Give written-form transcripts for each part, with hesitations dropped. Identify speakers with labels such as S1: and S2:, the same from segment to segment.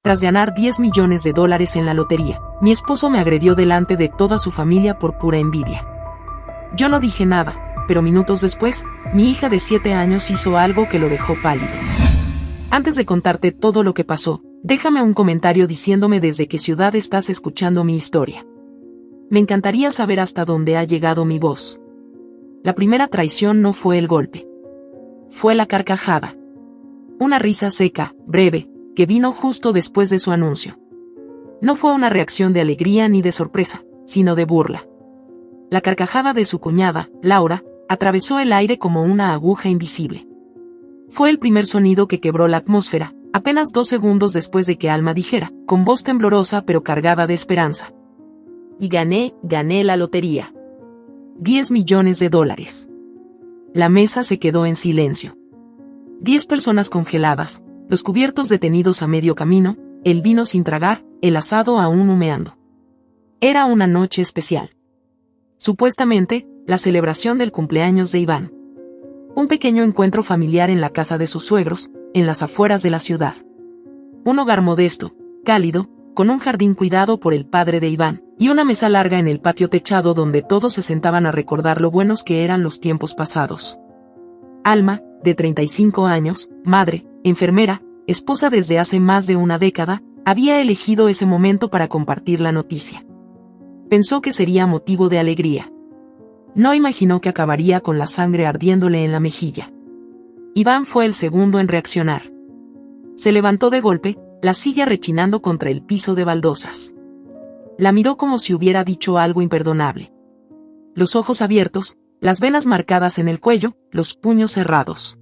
S1: tras ganar $10 millones en la lotería, mi esposo me agredió delante de toda su familia por pura envidia. Yo no dije nada, pero minutos después, mi hija de 7 años hizo algo que lo dejó pálido. Antes de contarte todo lo que pasó, déjame un comentario diciéndome desde qué ciudad estás escuchando mi historia. Me encantaría saber hasta dónde ha llegado mi voz. La primera traición no fue el golpe. Fue la carcajada. Una risa seca, breve, que vino justo después de su anuncio. No fue una reacción de alegría ni de sorpresa, sino de burla. La carcajada de su cuñada, Laura, atravesó el aire como una aguja invisible. Fue el primer sonido que quebró la atmósfera, apenas 2 segundos después de que Alma dijera, con voz temblorosa pero cargada de esperanza: y gané la lotería. $10 millones. La mesa se quedó en silencio. 10 personas congeladas, los cubiertos detenidos a medio camino, el vino sin tragar, el asado aún humeando. Era una noche especial. Supuestamente, la celebración del cumpleaños de Iván. Un pequeño encuentro familiar en la casa de sus suegros, en las afueras de la ciudad. Un hogar modesto, cálido, con un jardín cuidado por el padre de Iván, y una mesa larga en el patio techado donde todos se sentaban a recordar lo buenos que eran los tiempos pasados. Alma, de 35 años, madre, enfermera, esposa desde hace más de una década, había elegido ese momento para compartir la noticia. Pensó que sería motivo de alegría. No imaginó que acabaría con la sangre ardiéndole en la mejilla. Iván fue el segundo en reaccionar. Se levantó de golpe, la silla rechinando contra el piso de baldosas. La miró como si hubiera dicho algo imperdonable. Los ojos abiertos, las venas marcadas en el cuello, los puños cerrados.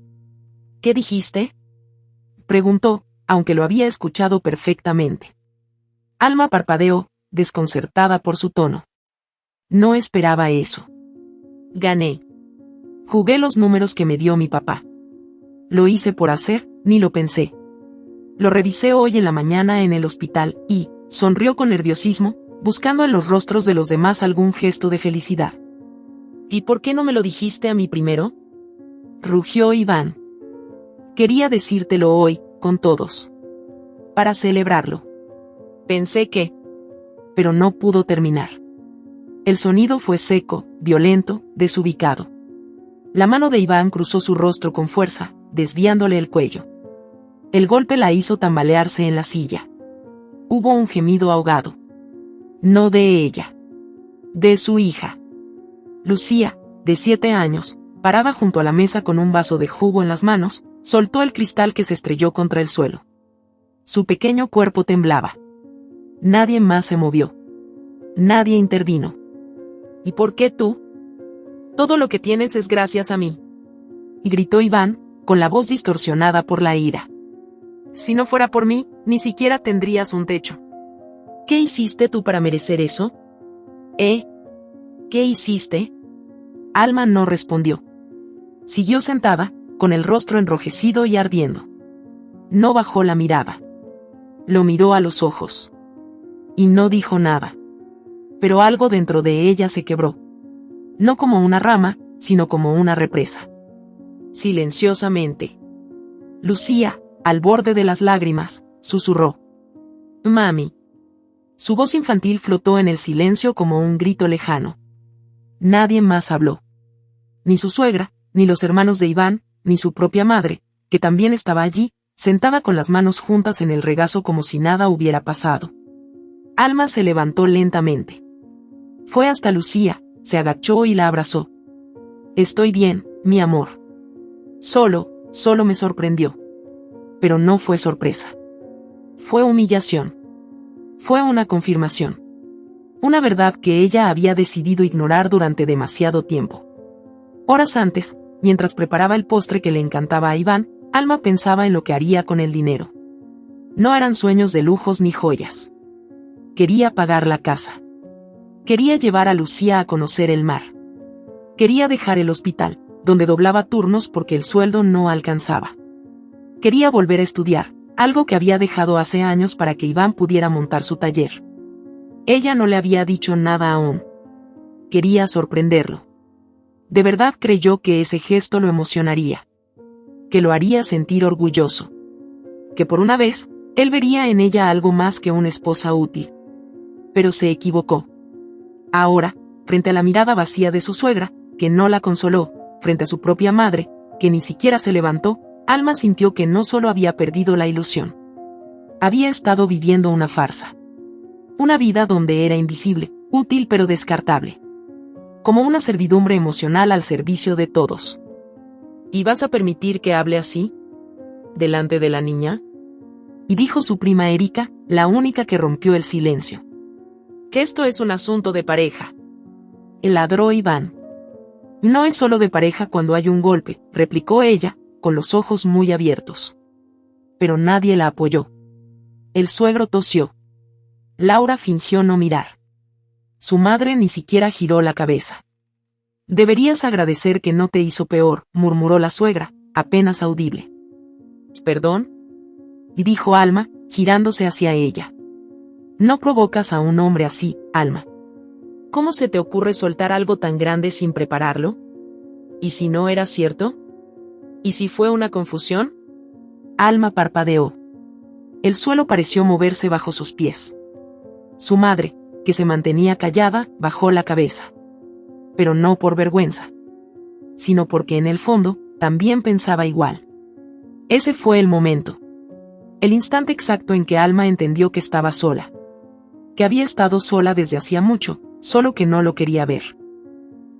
S1: ¿Qué dijiste?, preguntó, aunque lo había escuchado perfectamente. Alma parpadeó, desconcertada por su tono. No esperaba eso. Gané. Jugué los números que me dio mi papá. Lo hice por hacer, ni lo pensé. Lo revisé hoy en la mañana en el hospital y, sonrió con nerviosismo, buscando en los rostros de los demás algún gesto de felicidad. ¿Y por qué no me lo dijiste a mí primero?, rugió Iván. Quería decírtelo hoy, con todos. Para celebrarlo. Pensé que... Pero no pudo terminar. El sonido fue seco, violento, desubicado. La mano de Iván cruzó su rostro con fuerza, desviándole el cuello. El golpe la hizo tambalearse en la silla. Hubo un gemido ahogado. No de ella. De su hija. Lucía, de 7 años, parada junto a la mesa con un vaso de jugo en las manos, soltó el cristal que se estrelló contra el suelo. Su pequeño cuerpo temblaba. Nadie más se movió. Nadie intervino. ¿Y por qué tú? Todo lo que tienes es gracias a mí. Y gritó Iván, con la voz distorsionada por la ira. Si no fuera por mí, ni siquiera tendrías un techo. ¿Qué hiciste tú para merecer eso? ¿Qué hiciste? Alma no respondió. Siguió sentada, con el rostro enrojecido y ardiendo. No bajó la mirada. Lo miró a los ojos. Y no dijo nada. Pero algo dentro de ella se quebró. No como una rama, sino como una represa. Silenciosamente. Lucía, al borde de las lágrimas, susurró: Mami. Su voz infantil flotó en el silencio como un grito lejano. Nadie más habló. Ni su suegra, ni los hermanos de Iván, ni su propia madre, que también estaba allí, sentada con las manos juntas en el regazo como si nada hubiera pasado. Alma se levantó lentamente. Fue hasta Lucía, se agachó y la abrazó. Estoy bien, mi amor. Solo me sorprendió. Pero no fue sorpresa. Fue humillación. Fue una confirmación. Una verdad que ella había decidido ignorar durante demasiado tiempo. Horas antes, mientras preparaba el postre que le encantaba a Iván, Alma pensaba en lo que haría con el dinero. No eran sueños de lujos ni joyas. Quería pagar la casa. Quería llevar a Lucía a conocer el mar. Quería dejar el hospital, donde doblaba turnos porque el sueldo no alcanzaba. Quería volver a estudiar, algo que había dejado hace años para que Iván pudiera montar su taller. Ella no le había dicho nada aún. Quería sorprenderlo. De verdad creyó que ese gesto lo emocionaría. Que lo haría sentir orgulloso. Que por una vez, Él vería en ella algo más que una esposa útil. Pero se equivocó. Ahora, frente a la mirada vacía de su suegra, que no la consoló, frente a su propia madre, que ni siquiera se levantó, Alma sintió que no solo había perdido la ilusión. Había estado viviendo una farsa. Una vida donde era invisible, útil pero descartable. Como una servidumbre emocional al servicio de todos.
S2: ¿Y vas a permitir que hable así? ¿Delante de la niña?
S1: Y dijo su prima Erika, la única que rompió el silencio.
S2: Que esto es un asunto de pareja.
S1: Ladró Iván. No es solo de pareja cuando hay un golpe, replicó ella, con los ojos muy abiertos. Pero nadie la apoyó. El suegro tosió. Laura fingió no mirar. Su madre ni siquiera giró la cabeza. Deberías agradecer que no te hizo peor, murmuró la suegra, apenas audible.
S2: ¿Perdón?
S1: Y dijo Alma, girándose hacia ella. No provocas a un hombre así, Alma.
S2: ¿Cómo se te ocurre soltar algo tan grande sin prepararlo? ¿Y si no era cierto? ¿Y si fue una confusión?
S1: Alma parpadeó. El suelo pareció moverse bajo sus pies. Su madre, que se mantenía callada, bajó la cabeza. Pero no por vergüenza, sino porque en el fondo, también pensaba igual. Ese fue el momento. El instante exacto en que Alma entendió que estaba sola. Que había estado sola desde hacía mucho, solo que no lo quería ver.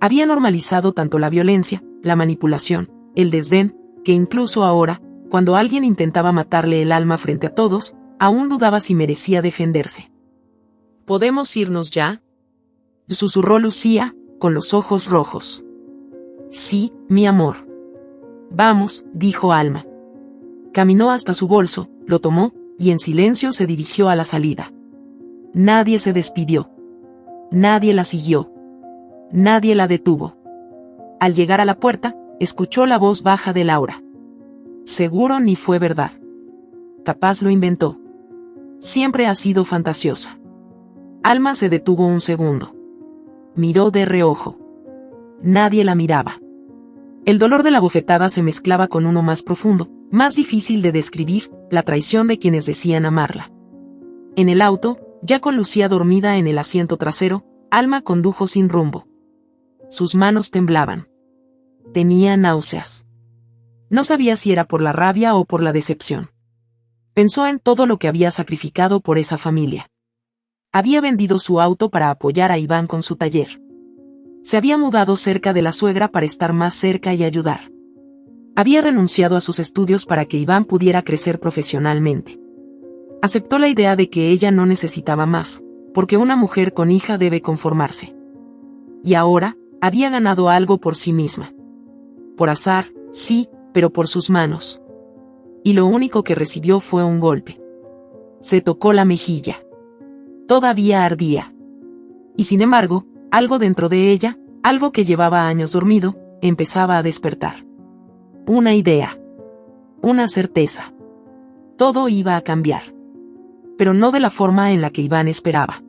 S1: Había normalizado tanto la violencia, la manipulación, el desdén, que incluso ahora, cuando alguien intentaba matarle el alma frente a todos, aún dudaba si merecía defenderse.
S2: ¿Podemos irnos ya?,
S1: susurró Lucía, con los ojos rojos. Sí, mi amor. Vamos, dijo Alma. Caminó hasta su bolso, lo tomó, y en silencio se dirigió a la salida. Nadie se despidió. Nadie la siguió. Nadie la detuvo. Al llegar a la puerta, escuchó la voz baja de Laura. Seguro ni fue verdad. Capaz lo inventó. Siempre ha sido fantasiosa. Alma se detuvo un segundo. Miró de reojo. Nadie la miraba. El dolor de la bofetada se mezclaba con uno más profundo, más difícil de describir, la traición de quienes decían amarla. En el auto, ya con Lucía dormida en el asiento trasero, Alma condujo sin rumbo. Sus manos temblaban. Tenía náuseas. No sabía si era por la rabia o por la decepción. Pensó en todo lo que había sacrificado por esa familia. Había vendido su auto para apoyar a Iván con su taller. Se había mudado cerca de la suegra para estar más cerca y ayudar. Había renunciado a sus estudios para que Iván pudiera crecer profesionalmente. Aceptó la idea de que ella no necesitaba más, porque una mujer con hija debe conformarse. Y ahora, había ganado algo por sí misma. Por azar, sí, pero por sus manos. Y lo único que recibió fue un golpe. Se tocó la mejilla. Todavía ardía. Y sin embargo, algo dentro de ella, algo que llevaba años dormido, empezaba a despertar. Una idea. Una certeza. Todo iba a cambiar. Pero no de la forma en la que Iván esperaba.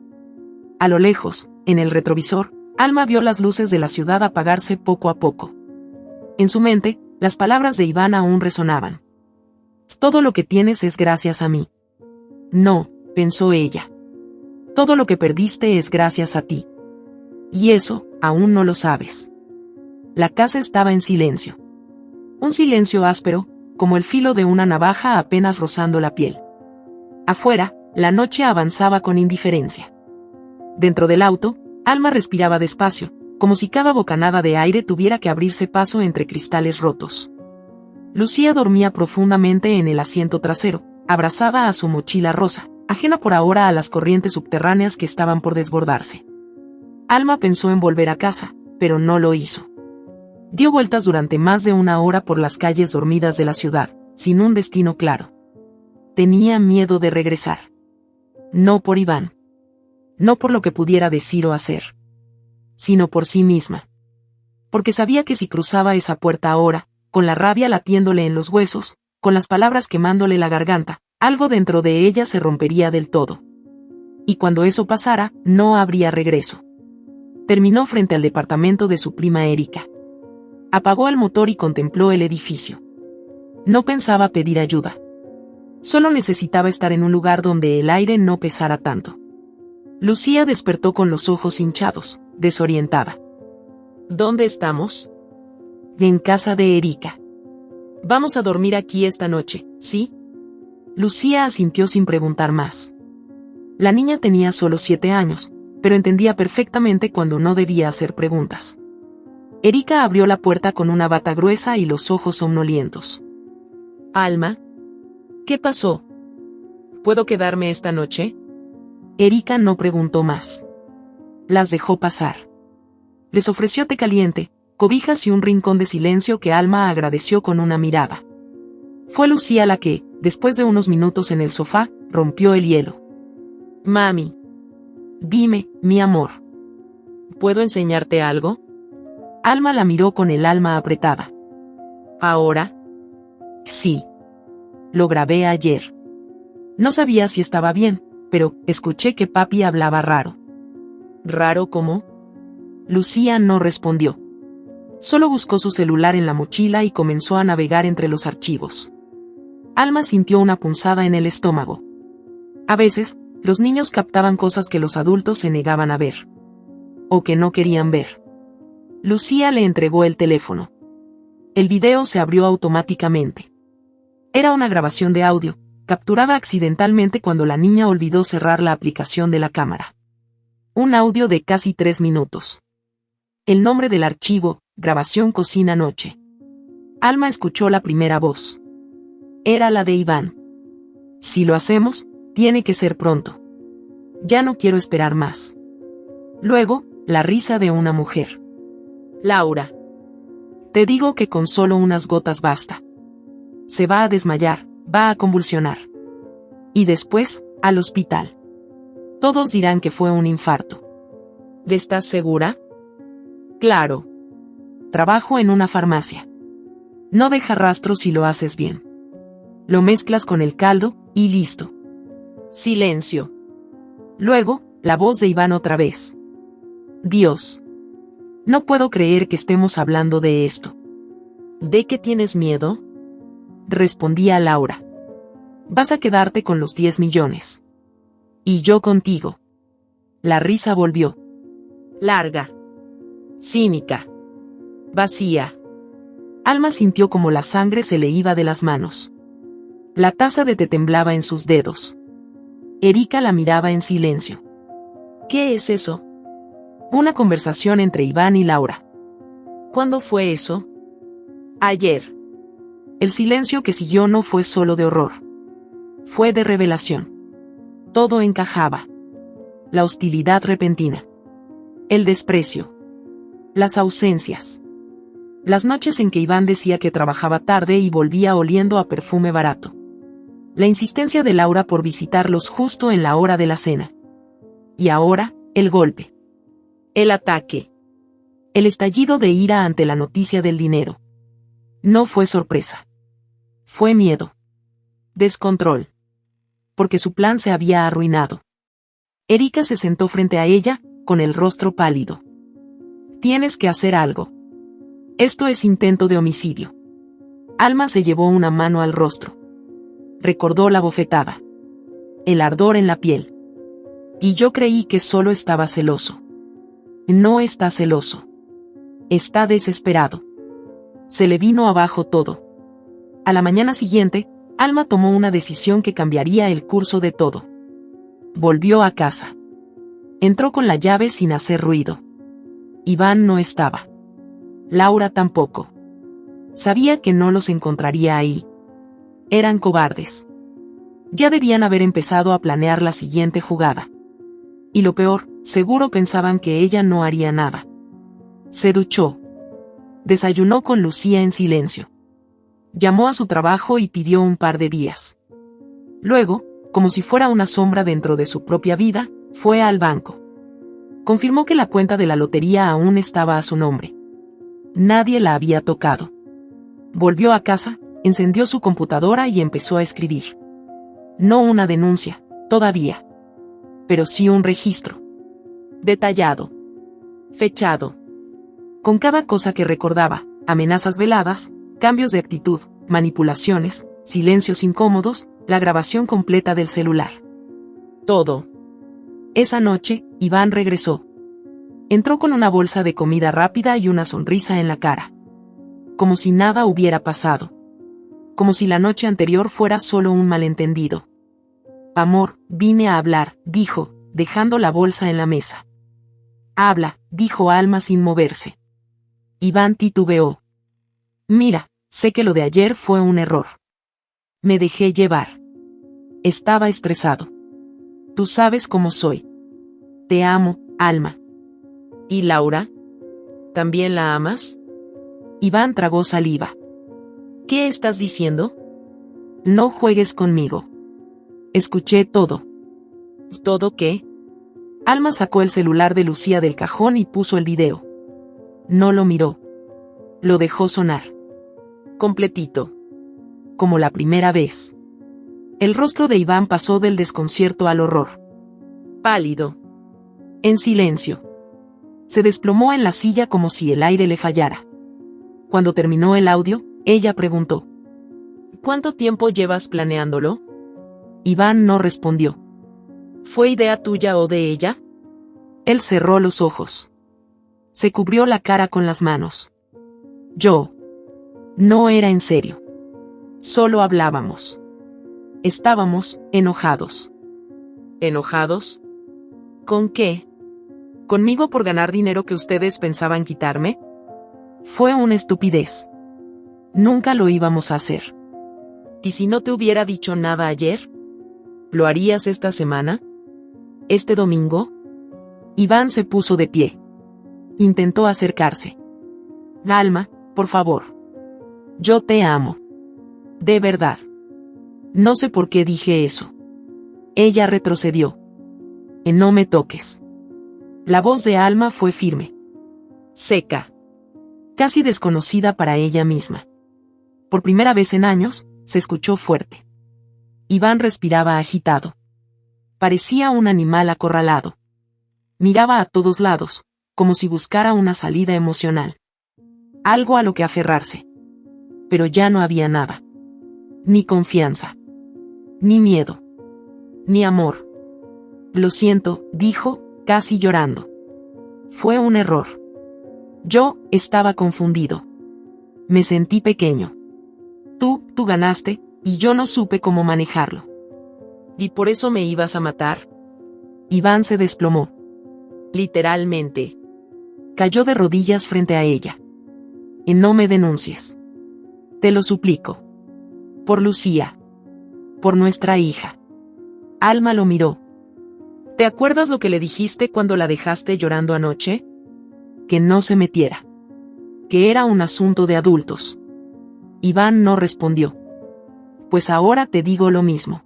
S1: A lo lejos, en el retrovisor, Alma vio las luces de la ciudad apagarse poco a poco. En su mente, las palabras de Iván aún resonaban. Todo lo que tienes es gracias a mí. No, pensó ella. Todo lo que perdiste es gracias a ti. Y eso, aún no lo sabes. La casa estaba en silencio. Un silencio áspero, como el filo de una navaja apenas rozando la piel. Afuera, la noche avanzaba con indiferencia. Dentro del auto, Alma respiraba despacio, como si cada bocanada de aire tuviera que abrirse paso entre cristales rotos. Lucía dormía profundamente en el asiento trasero, abrazada a su mochila rosa, ajena por ahora a las corrientes subterráneas que estaban por desbordarse. Alma pensó en volver a casa, pero no lo hizo. Dio vueltas durante más de una hora por las calles dormidas de la ciudad, sin un destino claro. Tenía miedo de regresar. No por Iván. No por lo que pudiera decir o hacer. Sino por sí misma. Porque sabía que si cruzaba esa puerta ahora, con la rabia latiéndole en los huesos, con las palabras quemándole la garganta, algo dentro de ella se rompería del todo. Y cuando eso pasara, no habría regreso. Terminó frente al departamento de su prima Erika. Apagó el motor y contempló el edificio. No pensaba pedir ayuda. Solo necesitaba estar en un lugar donde el aire no pesara tanto. Lucía despertó con los ojos hinchados, desorientada.
S2: ¿Dónde estamos?
S1: En casa de Erika.
S2: Vamos a dormir aquí esta noche, ¿sí?
S1: Lucía asintió sin preguntar más. La niña tenía solo 7 años, pero entendía perfectamente cuando no debía hacer preguntas. Erika abrió la puerta con una bata gruesa y los ojos somnolientos.
S2: Alma, ¿qué pasó? ¿Puedo quedarme esta noche?
S1: Erika no preguntó más. Las dejó pasar. Les ofreció té caliente, cobijas y un rincón de silencio que Alma agradeció con una mirada. Fue Lucía la que, después de unos minutos en el sofá, rompió el hielo.
S2: Mami.
S1: Dime, mi amor.
S2: ¿Puedo enseñarte algo?
S1: Alma la miró con el alma apretada.
S2: ¿Ahora?
S1: Sí. Lo grabé ayer. No sabía si estaba bien, pero escuché que papi hablaba raro.
S2: ¿Raro cómo?
S1: Lucía no respondió. Solo buscó su celular en la mochila y comenzó a navegar entre los archivos. Alma sintió una punzada en el estómago. A veces, los niños captaban cosas que los adultos se negaban a ver. O que no querían ver. Lucía le entregó el teléfono. El video se abrió automáticamente. Era una grabación de audio, capturada accidentalmente cuando la niña olvidó cerrar la aplicación de la cámara. Un audio de casi 3 minutos. El nombre del archivo, grabación cocina noche. Alma escuchó la primera voz. Era la de Iván. Si lo hacemos, tiene que ser pronto. Ya no quiero esperar más. Luego, la risa de una mujer.
S2: Laura.
S1: Te digo que con solo unas gotas basta. Se va a desmayar, va a convulsionar. Y después, al hospital. Todos dirán que fue un infarto.
S2: ¿Estás segura?
S1: Claro. Trabajo en una farmacia. No deja rastro si lo haces bien. Lo mezclas con el caldo, y listo.
S2: Silencio.
S1: Luego, la voz de Iván otra vez. Dios. No puedo creer que estemos hablando de esto.
S2: ¿De qué tienes miedo?
S1: Respondía Laura. Vas a quedarte con los 10 millones. Y yo contigo. La risa volvió.
S2: Larga. Cínica. Vacía.
S1: Alma sintió como la sangre se le iba de las manos. La taza de té temblaba en sus dedos. Erika la miraba en silencio.
S2: ¿Qué es eso?
S1: Una conversación entre Iván y Laura.
S2: ¿Cuándo fue eso? Ayer.
S1: El silencio que siguió no fue solo de horror. Fue de revelación. Todo encajaba. La hostilidad repentina. El desprecio. Las ausencias. Las noches en que Iván decía que trabajaba tarde y volvía oliendo a perfume barato. La insistencia de Laura por visitarlos justo en la hora de la cena. Y ahora, el golpe.
S2: El ataque.
S1: El estallido de ira ante la noticia del dinero. No fue sorpresa. Fue miedo. Descontrol. Porque su plan se había arruinado. Erika se sentó frente a ella, con el rostro pálido. Tienes que hacer algo. Esto es intento de homicidio. Alma se llevó una mano al rostro. Recordó la bofetada. El ardor en la piel. Y yo creí que solo estaba celoso. No está celoso. Está desesperado. Se le vino abajo todo. A la mañana siguiente, Alma tomó una decisión que cambiaría el curso de todo. Volvió a casa. Entró con la llave sin hacer ruido. Iván no estaba. Laura tampoco. Sabía que no los encontraría ahí. Eran cobardes. Ya debían haber empezado a planear la siguiente jugada. Y lo peor, seguro pensaban que ella no haría nada. Se duchó. Desayunó con Lucía en silencio. Llamó a su trabajo y pidió un par de días. Luego, como si fuera una sombra dentro de su propia vida, fue al banco. Confirmó que la cuenta de la lotería aún estaba a su nombre. Nadie la había tocado. Volvió a casa, encendió su computadora y empezó a escribir. No una denuncia, todavía. Pero sí un registro. Detallado. Fechado. Con cada cosa que recordaba, amenazas veladas, cambios de actitud, manipulaciones, silencios incómodos, La grabación completa del celular.
S2: Todo.
S1: Esa noche, Iván regresó. Entró con una bolsa de comida rápida y una sonrisa en la cara. Como si nada hubiera pasado. Como si la noche anterior fuera solo un malentendido. Amor, vine a hablar, dijo, dejando la bolsa en la mesa. Habla, dijo Alma sin moverse. Iván titubeó. Mira, sé que lo de ayer fue un error. Me dejé llevar. Estaba estresado. Tú sabes cómo soy. Te amo, Alma.
S2: ¿Y Laura? ¿También la amas?
S1: Iván tragó saliva.
S2: ¿Qué estás diciendo?
S1: No juegues conmigo. Escuché todo.
S2: ¿Todo qué?
S1: Alma sacó el celular de Lucía del cajón y puso el video. No lo miró. Lo dejó sonar.
S2: Completito.
S1: Como la primera vez. El rostro de Iván pasó del desconcierto al horror.
S2: Pálido.
S1: En silencio. Se desplomó en la silla como si el aire le fallara. Cuando terminó el audio, ella preguntó.
S2: ¿Cuánto tiempo llevas planeándolo?
S1: Iván no respondió.
S2: ¿Fue idea tuya o de ella?
S1: Él cerró los ojos. Se cubrió la cara con las manos. Yo. No era en serio. Solo hablábamos. Estábamos enojados.
S2: ¿Enojados? ¿Con qué? ¿Conmigo por ganar dinero que ustedes pensaban quitarme?
S1: Fue una estupidez. Nunca lo íbamos a hacer.
S2: ¿Y si no te hubiera dicho nada ayer? ¿Lo harías esta semana? ¿Este domingo?
S1: Iván se puso de pie. Intentó acercarse. Alma, por favor. Yo te amo. De verdad. No sé por qué dije eso. Ella retrocedió. No me toques. La voz de Alma fue firme. Seca. Casi desconocida para ella misma. Por primera vez en años, se escuchó fuerte. Iván respiraba agitado. Parecía un animal acorralado. Miraba a todos lados, como si buscara una salida emocional. Algo a lo que aferrarse. Pero ya no había nada. Ni confianza. Ni miedo. Ni amor. Lo siento, dijo, casi llorando. Fue un error. Yo estaba confundido. Me sentí pequeño. Tú ganaste, y yo no supe cómo manejarlo.
S2: ¿Y por eso me ibas a matar?
S1: Iván se desplomó.
S2: Literalmente.
S1: Cayó de rodillas frente a ella. No me denuncies. Te lo suplico. Por Lucía. Por nuestra hija. Alma lo miró.
S2: ¿Te acuerdas lo que le dijiste cuando la dejaste llorando anoche?
S1: Que no se metiera. Que era un asunto de adultos. Iván no respondió. Pues ahora te digo lo mismo.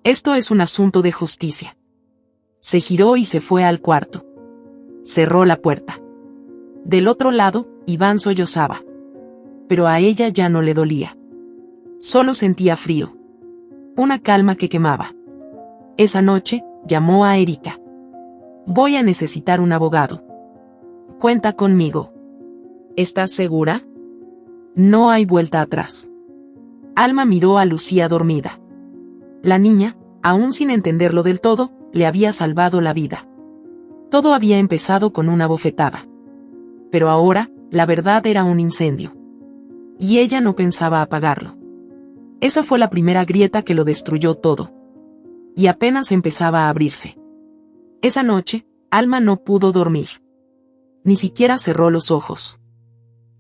S1: Esto es un asunto de justicia. Se giró y se fue al cuarto. Cerró la puerta. Del otro lado, Iván sollozaba. Pero a ella ya no le dolía. Solo sentía frío. Una calma que quemaba. Esa noche, llamó a Erika. Voy a necesitar un abogado. Cuenta conmigo.
S2: ¿Estás segura?
S1: No hay vuelta atrás. Alma miró a Lucía dormida. La niña, aún sin entenderlo del todo, le había salvado la vida. Todo había empezado con una bofetada. Pero ahora, la verdad era un incendio. Y ella no pensaba apagarlo. Esa fue la primera grieta que lo destruyó todo. Y apenas empezaba a abrirse. Esa noche, Alma no pudo dormir. Ni siquiera cerró los ojos.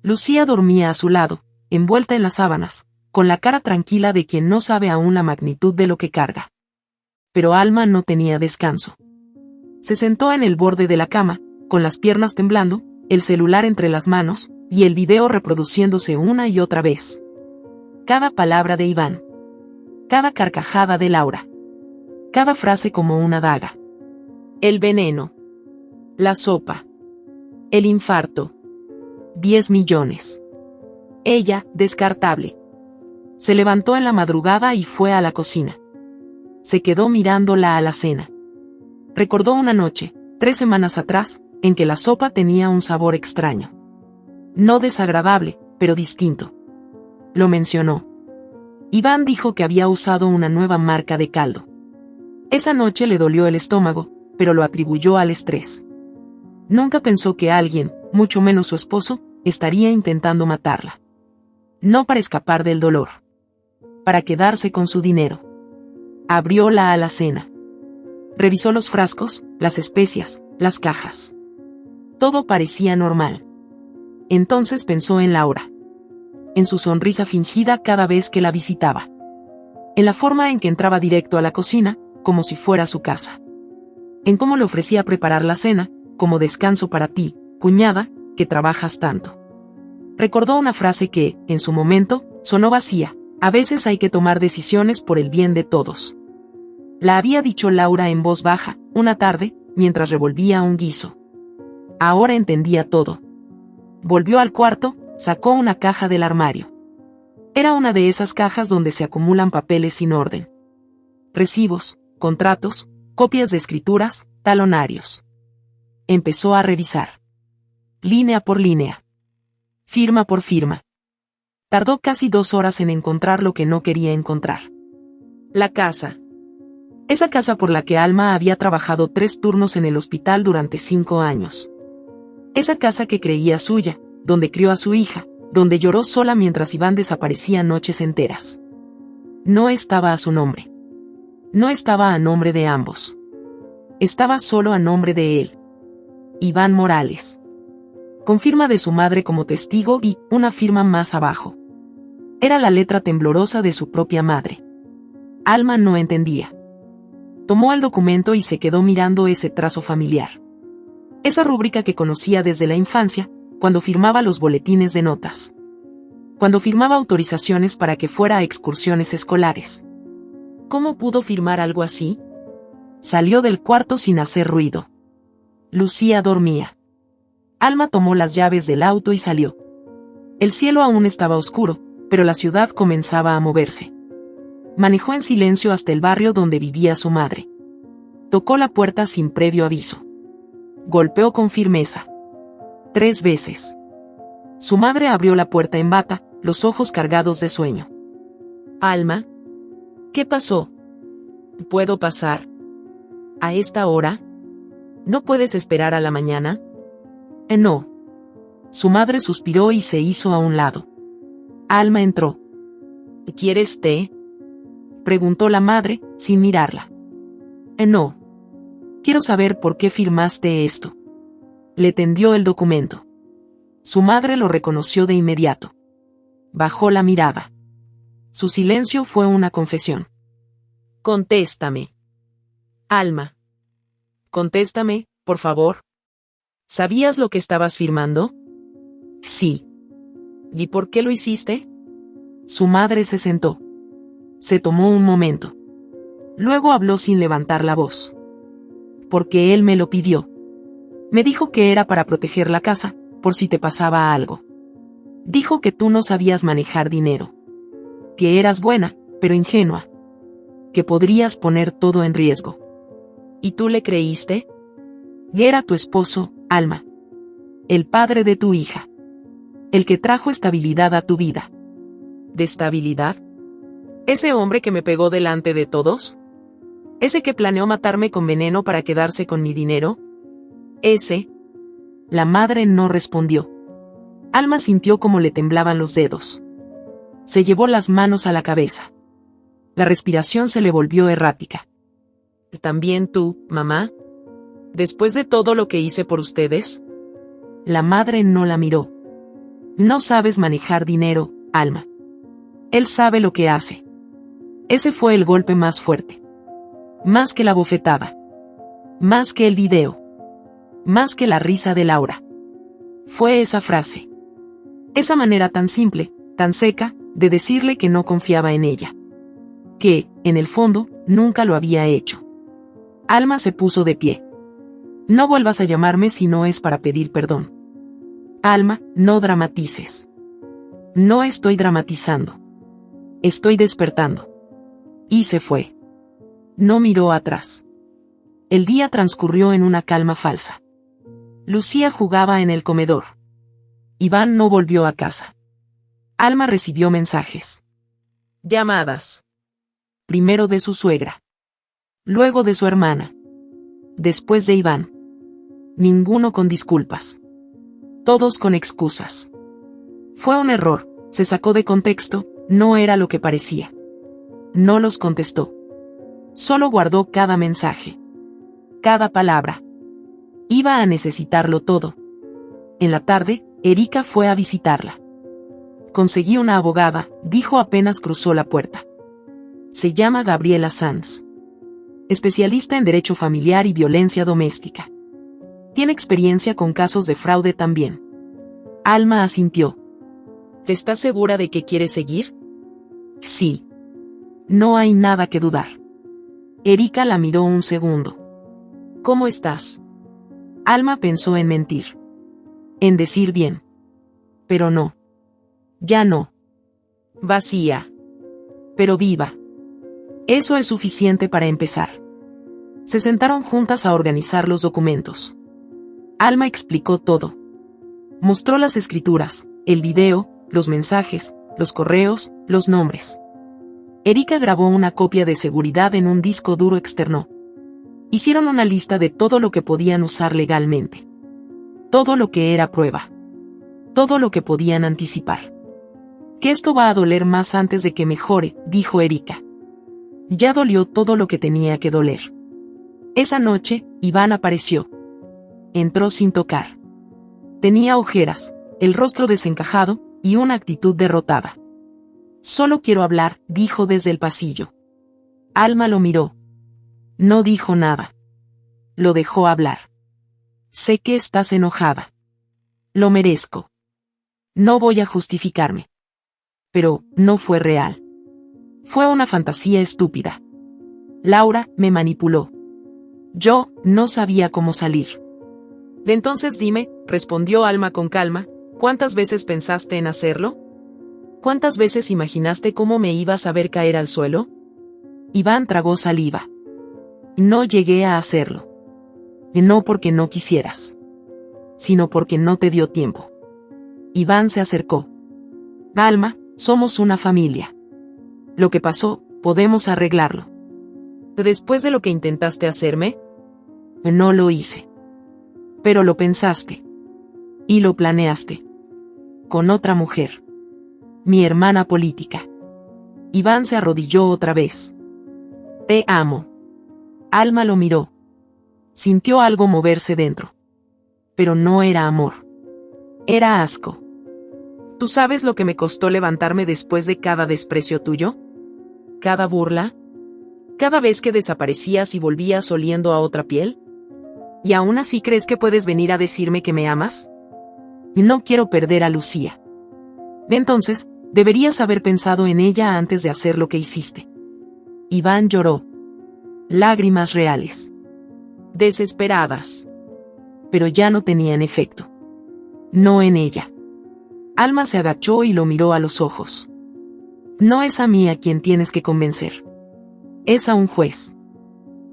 S1: Lucía dormía a su lado, envuelta en las sábanas, con la cara tranquila de quien no sabe aún la magnitud de lo que carga. Pero Alma no tenía descanso. Se sentó en el borde de la cama, con las piernas temblando, el celular entre las manos, y el video reproduciéndose una y otra vez. Cada palabra de Iván. Cada carcajada de Laura. Cada frase como una daga.
S2: El veneno. La sopa. El infarto.
S1: 10 millones. Ella, descartable. Se levantó en la madrugada y fue a la cocina. Se quedó mirando la alacena. Recordó una noche, 3 semanas atrás, en que la sopa tenía un sabor extraño. No desagradable, pero distinto. Lo mencionó. Iván dijo que había usado una nueva marca de caldo. Esa noche le dolió el estómago, pero lo atribuyó al estrés. Nunca pensó que alguien, mucho menos su esposo, estaría intentando matarla. No para escapar del dolor. Para quedarse con su dinero. Abrió la alacena. Revisó los frascos, las especias, las cajas. Todo parecía normal. Entonces pensó en Laura. En su sonrisa fingida cada vez que la visitaba. En la forma en que entraba directo a la cocina, como si fuera su casa. En cómo le ofrecía preparar la cena, como descanso para ti, cuñada, que trabajas tanto. Recordó una frase que, en su momento, sonó vacía: a veces hay que tomar decisiones por el bien de todos. La había dicho Laura en voz baja, una tarde, mientras revolvía un guiso. Ahora entendía todo. Volvió al cuarto, sacó una caja del armario. Era una de esas cajas donde se acumulan papeles sin orden. Recibos, contratos, copias de escrituras, talonarios. Empezó a revisar. Línea por línea. Firma por firma. Tardó casi 2 horas en encontrar lo que no quería encontrar. La casa. Esa casa por la que Alma había trabajado 3 turnos en el hospital durante 5 años. Esa casa que creía suya, donde crió a su hija, donde lloró sola mientras Iván desaparecía noches enteras. No estaba a su nombre. No estaba a nombre de ambos. Estaba solo a nombre de él. Iván Morales. Con firma de su madre como testigo y una firma más abajo. Era la letra temblorosa de su propia madre. Alma no entendía. Tomó el documento y se quedó mirando ese trazo familiar. Esa rúbrica que conocía desde la infancia, cuando firmaba los boletines de notas. Cuando firmaba autorizaciones para que fuera a excursiones escolares. ¿Cómo pudo firmar algo así? Salió del cuarto sin hacer ruido. Lucía dormía. Alma tomó las llaves del auto y salió. El cielo aún estaba oscuro, pero la ciudad comenzaba a moverse. Manejó en silencio hasta el barrio donde vivía su madre. Tocó la puerta sin previo aviso. Golpeó con firmeza. 3 veces. Su madre abrió la puerta en bata, los ojos cargados de sueño. Alma. ¿Qué pasó? ¿Puedo pasar? ¿A esta hora? ¿No puedes esperar a la mañana? No. Su madre suspiró y se hizo a un lado. Alma entró. ¿Quieres té? Preguntó la madre, sin mirarla. No. Quiero saber por qué firmaste esto. Le tendió el documento. Su madre lo reconoció de inmediato. Bajó la mirada. Su silencio fue una confesión. Contéstame. Alma. Contéstame, por favor. ¿Sabías lo que estabas firmando? Sí. ¿Y por qué lo hiciste? Su madre se sentó. Se tomó un momento. Luego habló sin levantar la voz. Porque él me lo pidió. Me dijo que era para proteger la casa, por si te pasaba algo. Dijo que tú no sabías manejar dinero. Que eras buena, pero ingenua. Que podrías poner todo en riesgo. ¿Y tú le creíste? Y era tu esposo, Alma. El padre de tu hija. El que trajo estabilidad a tu vida. ¿De estabilidad? ¿Ese hombre que me pegó delante de todos? ¿Ese que planeó matarme con veneno para quedarse con mi dinero? ¿Ese? La madre no respondió. Alma sintió como le temblaban los dedos. Se llevó las manos a la cabeza. La respiración se le volvió errática. ¿También tú, mamá? ¿Después de todo lo que hice por ustedes? La madre no la miró. No sabes manejar dinero, Alma. Él sabe lo que hace. Ese fue el golpe más fuerte. Más que la bofetada. Más que el video. Más que la risa de Laura. Fue esa frase. Esa manera tan simple, tan seca, de decirle que no confiaba en ella. Que, en el fondo, nunca lo había hecho. Alma se puso de pie. No vuelvas a llamarme si no es para pedir perdón. Alma, no dramatices. No estoy dramatizando. Estoy despertando. Y se fue. No miró atrás. El día transcurrió en una calma falsa. Lucía jugaba en el comedor. Iván no volvió a casa. Alma recibió mensajes.
S2: Llamadas.
S1: Primero de su suegra. Luego de su hermana. Después de Iván. Ninguno con disculpas. Todos con excusas. Fue un error, se sacó de contexto, no era lo que parecía. No los contestó. Solo guardó cada mensaje. Cada palabra. Iba a necesitarlo todo. En la tarde, Erika fue a visitarla. Conseguí una abogada, dijo apenas cruzó la puerta. Se llama Gabriela Sanz. Especialista en derecho familiar y violencia doméstica. Tiene experiencia con casos de fraude también. Alma asintió.
S2: ¿Estás segura de que quieres seguir?
S1: Sí. No hay nada que dudar. Erika la miró un segundo.
S2: ¿Cómo estás?
S1: Alma pensó en mentir. En decir bien. Pero no. Ya no.
S2: Vacía.
S1: Pero viva. Eso es suficiente para empezar. Se sentaron juntas a organizar los documentos. Alma explicó todo. Mostró las escrituras, el video, los mensajes, los correos, los nombres. Erika grabó una copia de seguridad en un disco duro externo. Hicieron una lista de todo lo que podían usar legalmente. Todo lo que era prueba. Todo lo que podían anticipar. Que esto va a doler más antes de que mejore, dijo Erika. Ya dolió todo lo que tenía que doler. Esa noche, Iván apareció. Entró sin tocar. Tenía ojeras, el rostro desencajado, y una actitud derrotada. Solo quiero hablar, dijo desde el pasillo. Alma lo miró. No dijo nada. Lo dejó hablar. Sé que estás enojada. Lo merezco. No voy a justificarme. Pero, no fue real. Fue una fantasía estúpida. Laura me manipuló. Yo no sabía cómo salir.
S2: De entonces dime, respondió Alma con calma, ¿cuántas veces pensaste en hacerlo? ¿Cuántas veces imaginaste cómo me ibas a ver caer al suelo?
S1: Iván tragó saliva. No llegué a hacerlo. No porque no quisieras, sino porque no te dio tiempo. Iván se acercó. Alma, somos una familia. Lo que pasó, podemos arreglarlo.
S2: ¿Después de lo que intentaste hacerme?
S1: No lo hice. Pero lo pensaste. Y lo planeaste. Con otra mujer. Mi hermana política. Iván se arrodilló otra vez. Te amo. Alma lo miró. Sintió algo moverse dentro. Pero no era amor. Era asco.
S2: ¿Tú sabes lo que me costó levantarme después de cada desprecio tuyo? ¿Cada burla? ¿Cada vez que desaparecías y volvías oliendo a otra piel? ¿Y aún así crees que puedes venir a decirme que me amas?
S1: No quiero perder a Lucía. Entonces, deberías haber pensado en ella antes de hacer lo que hiciste. Iván lloró. Lágrimas reales.
S2: Desesperadas.
S1: Pero ya no tenían efecto. No en ella. Alma se agachó y lo miró a los ojos. No es a mí a quien tienes que convencer. Es a un juez.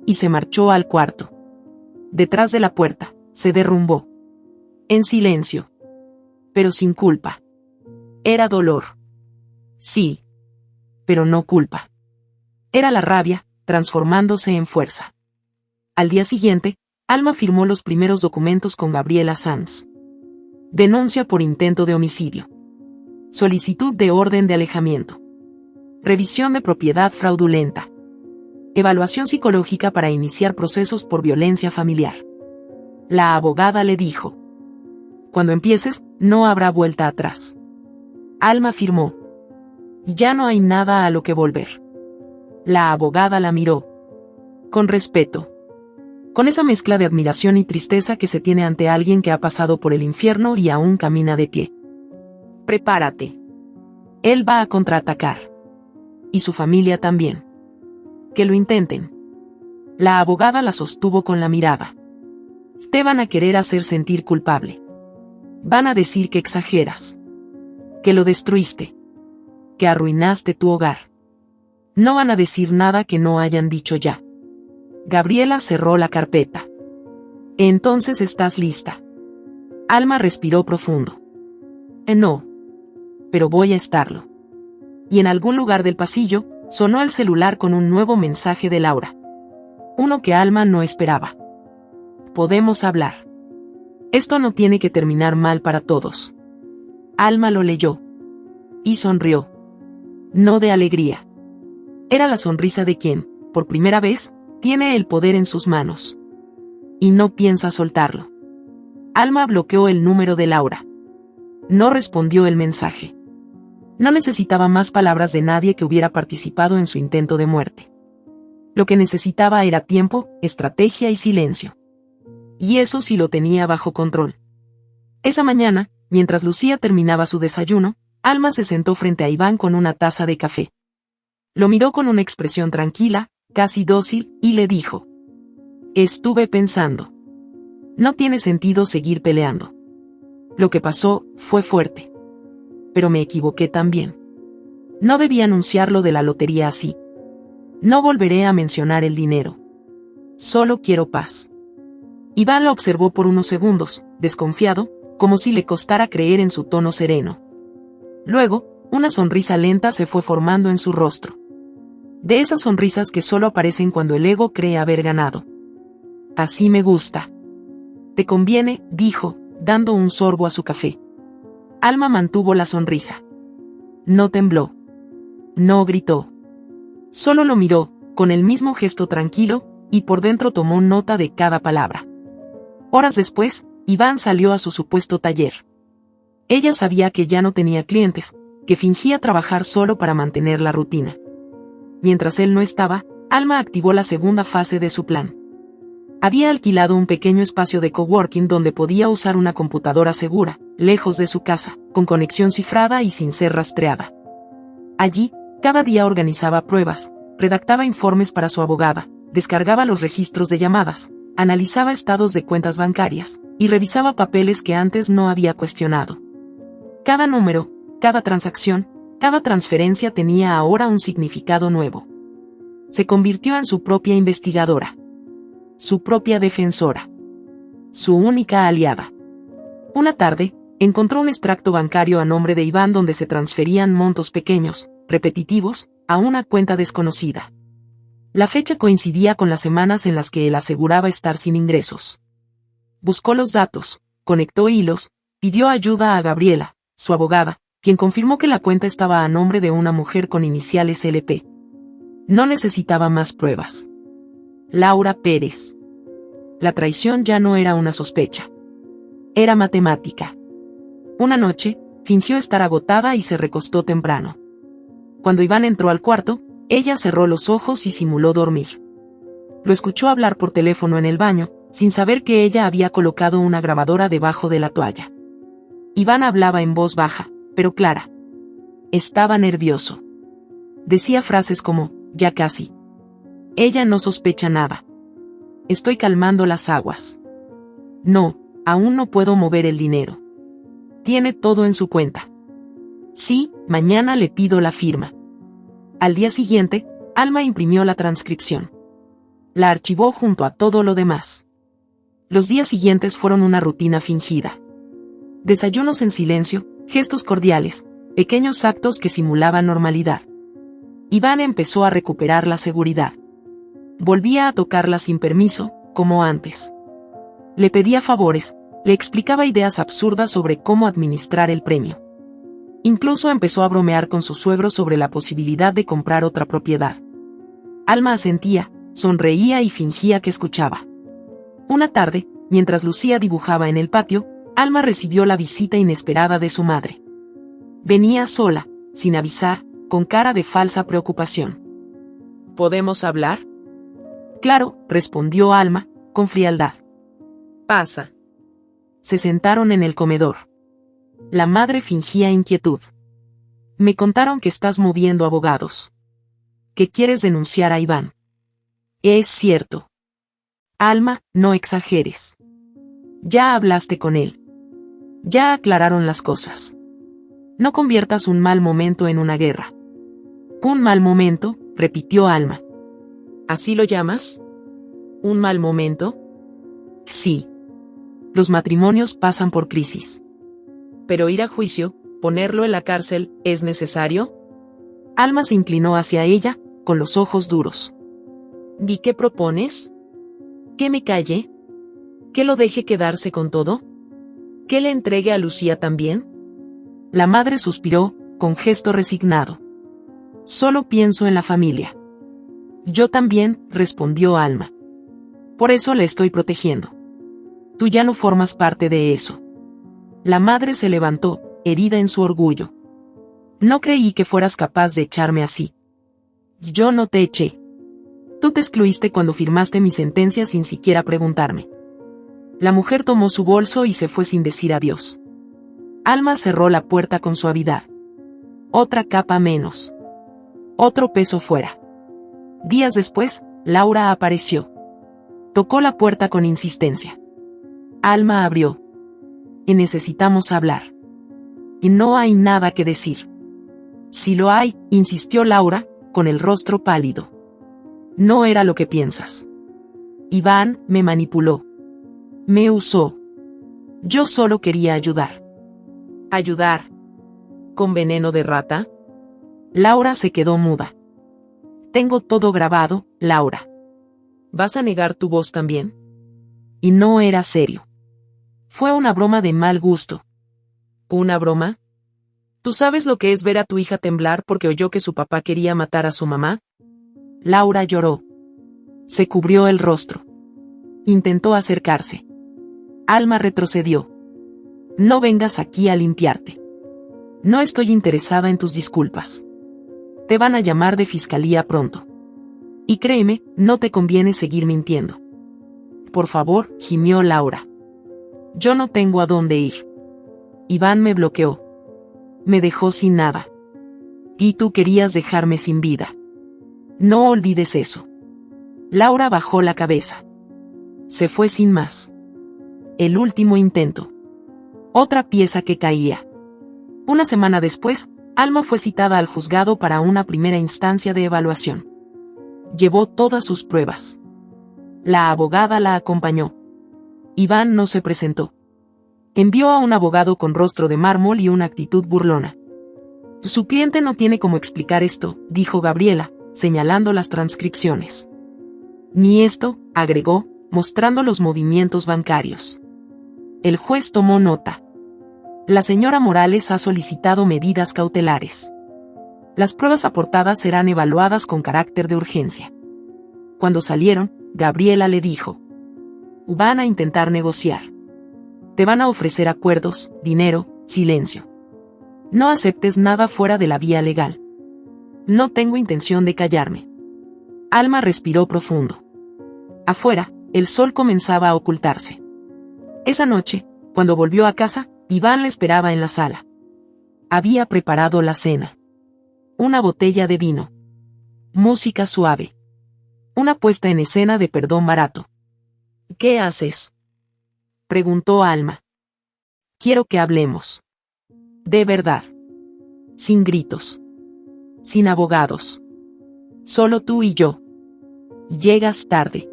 S1: Y se marchó al cuarto. Detrás de la puerta, se derrumbó. En silencio. Pero sin culpa. Era dolor. Sí. Pero no culpa. Era la rabia, transformándose en fuerza. Al día siguiente, Alma firmó los primeros documentos con Gabriela Sanz. Denuncia por intento de homicidio. Solicitud de orden de alejamiento. Revisión de propiedad fraudulenta. Evaluación psicológica para iniciar procesos por violencia familiar. La abogada le dijo: cuando empieces, no habrá vuelta atrás. Alma firmó. Ya no hay nada a lo que volver. La abogada la miró. Con respeto. Con esa mezcla de admiración y tristeza que se tiene ante alguien que ha pasado por el infierno y aún camina de pie. Prepárate. Él va a contraatacar. Y su familia también. Que lo intenten. La abogada la sostuvo con la mirada. Te van a querer hacer sentir culpable. Van a decir que exageras. Que lo destruiste. Que arruinaste tu hogar. No van a decir nada que no hayan dicho ya. Gabriela cerró la carpeta. Entonces estás lista. Alma respiró profundo. No. Pero voy a estarlo.
S2: y en algún lugar del pasillo, sonó el celular con un nuevo mensaje de Laura. Uno que Alma no esperaba. Podemos hablar. Esto no tiene que terminar mal para todos. Alma lo leyó. Y sonrió. No de alegría. Era la sonrisa de quien, por primera vez, tiene el poder en sus manos. Y no piensa soltarlo. Alma bloqueó el número de Laura. No respondió el mensaje. No necesitaba más palabras de nadie que hubiera participado en su intento de muerte. Lo que necesitaba era tiempo, estrategia y silencio. Y eso sí lo tenía bajo control. Esa mañana, mientras Lucía terminaba su desayuno, Alma se sentó frente a Iván con una taza de café. Lo miró con una expresión tranquila, casi dócil, y le dijo: estuve pensando. No tiene sentido seguir peleando. Lo que pasó fue fuerte. Pero me equivoqué también. No debí anunciar lo de la lotería así. No volveré a mencionar el dinero. Solo quiero paz. Iván lo observó por unos segundos, desconfiado, como si le costara creer en su tono sereno. Luego, una sonrisa lenta se fue formando en su rostro. De esas sonrisas que solo aparecen cuando el ego cree haber ganado. Así me gusta. Te conviene, dijo, dando un sorbo a su café. Alma mantuvo la sonrisa. No tembló. No gritó. Solo lo miró, con el mismo gesto tranquilo, y por dentro tomó nota de cada palabra. Horas después, Iván salió a su supuesto taller. Ella sabía que ya no tenía clientes, que fingía trabajar solo para mantener la rutina. Mientras él no estaba, Alma activó la segunda fase de su plan. Había alquilado un pequeño espacio de coworking donde podía usar una computadora segura, lejos de su casa, con conexión cifrada y sin ser rastreada. Allí, cada día organizaba pruebas, redactaba informes para su abogada, descargaba los registros de llamadas, analizaba estados de cuentas bancarias, y revisaba papeles que antes no había cuestionado. Cada número, cada transacción, cada transferencia tenía ahora un significado nuevo. Se convirtió en su propia investigadora. Su propia defensora. Su única aliada. Una tarde, encontró un extracto bancario a nombre de Iván donde se transferían montos pequeños, repetitivos, a una cuenta desconocida. La fecha coincidía con las semanas en las que él aseguraba estar sin ingresos. Buscó los datos, conectó hilos, pidió ayuda a Gabriela, su abogada, quien confirmó que la cuenta estaba a nombre de una mujer con iniciales LP. No necesitaba más pruebas. Laura Pérez. La traición ya no era una sospecha. Era matemática. Una noche, fingió estar agotada y se recostó temprano. Cuando Iván entró al cuarto, ella cerró los ojos y simuló dormir. Lo escuchó hablar por teléfono en el baño, sin saber que ella había colocado una grabadora debajo de la toalla. Iván hablaba en voz baja, pero clara. Estaba nervioso. Decía frases como, ya casi. Ella no sospecha nada. Estoy calmando las aguas. No, aún no puedo mover el dinero. Tiene todo en su cuenta. Sí, mañana le pido la firma. Al día siguiente, Alma imprimió la transcripción. La archivó junto a todo lo demás. Los días siguientes fueron una rutina fingida. Desayunos en silencio, gestos cordiales, pequeños actos que simulaban normalidad. Iván empezó a recuperar la seguridad. Volvía a tocarla sin permiso, como antes. Le pedía favores, le explicaba ideas absurdas sobre cómo administrar el premio. Incluso empezó a bromear con su suegro sobre la posibilidad de comprar otra propiedad. Alma asentía, sonreía y fingía que escuchaba. Una tarde, mientras Lucía dibujaba en el patio, Alma recibió la visita inesperada de su madre. Venía sola, sin avisar, con cara de falsa preocupación. ¿Podemos hablar? Claro, respondió Alma, con frialdad. Pasa. Se sentaron en el comedor. La madre fingía inquietud. Me contaron que estás moviendo abogados. Que quieres denunciar a Iván. Es cierto. Alma, no exageres. Ya hablaste con él. Ya aclararon las cosas. No conviertas un mal momento en una guerra. Un mal momento, repitió Alma. ¿Así lo llamas? ¿Un mal momento? Sí. Los matrimonios pasan por crisis. Pero ir a juicio, ponerlo en la cárcel, ¿es necesario?
S1: Alma se inclinó hacia ella, con los ojos duros.
S2: ¿Y qué propones? ¿Que me calle? ¿Que lo deje quedarse con todo? ¿Que le entregue a Lucía también?
S1: La madre suspiró, con gesto resignado. Solo pienso en la familia. Yo también, respondió Alma. Por eso la estoy protegiendo. Tú ya no formas parte de eso. La madre se levantó, herida en su orgullo. No creí que fueras capaz de echarme así. Yo no te eché. Tú te excluiste cuando firmaste mi sentencia sin siquiera preguntarme. La mujer tomó su bolso y se fue sin decir adiós. Alma cerró la puerta con suavidad. Otra capa menos. Otro peso fuera. Días después, Laura apareció. Tocó la puerta con insistencia. Alma abrió. Y necesitamos hablar. Y no hay nada que decir. Si lo hay, insistió Laura, con el rostro pálido. No era lo que piensas. Iván me manipuló. Me usó. Yo solo quería ayudar.
S2: ¿Ayudar? ¿Con veneno de rata?
S1: Laura se quedó muda. Tengo todo grabado, Laura.
S2: ¿Vas a negar tu voz también?
S1: Y no era serio. Fue una broma de mal gusto.
S2: ¿Una broma? ¿Tú sabes lo que es ver a tu hija temblar porque oyó que su papá quería matar a su mamá?
S1: Laura lloró. Se cubrió el rostro. Intentó acercarse. Alma retrocedió. No vengas aquí a limpiarte. No estoy interesada en tus disculpas. Te van a llamar de fiscalía pronto. Y créeme, no te conviene seguir mintiendo. Por favor, gimió Laura. Yo no tengo a dónde ir. Iván me bloqueó. Me dejó sin nada. Y tú querías dejarme sin vida. No olvides eso. Laura bajó la cabeza. Se fue sin más. El último intento. Otra pieza que caía. Una semana después, Alma fue citada al juzgado para una primera instancia de evaluación. Llevó todas sus pruebas. La abogada la acompañó. Iván no se presentó. Envió a un abogado con rostro de mármol y una actitud burlona. Su cliente no tiene cómo explicar esto, dijo Gabriela, señalando las transcripciones. Ni esto, agregó, mostrando los movimientos bancarios. El juez tomó nota. La señora Morales ha solicitado medidas cautelares. Las pruebas aportadas serán evaluadas con carácter de urgencia. Cuando salieron, Gabriela le dijo: van a intentar negociar. Te van a ofrecer acuerdos, dinero, silencio. No aceptes nada fuera de la vía legal. No tengo intención de callarme. Alma respiró profundo. Afuera, el sol comenzaba a ocultarse. Esa noche, cuando volvió a casa, Iván le esperaba en la sala. Había preparado la cena. Una botella de vino. Música suave. Una puesta en escena de perdón barato.
S2: ¿Qué haces?,
S1: preguntó Alma. Quiero que hablemos. De verdad. Sin gritos. Sin abogados. Solo tú y yo. Llegas tarde.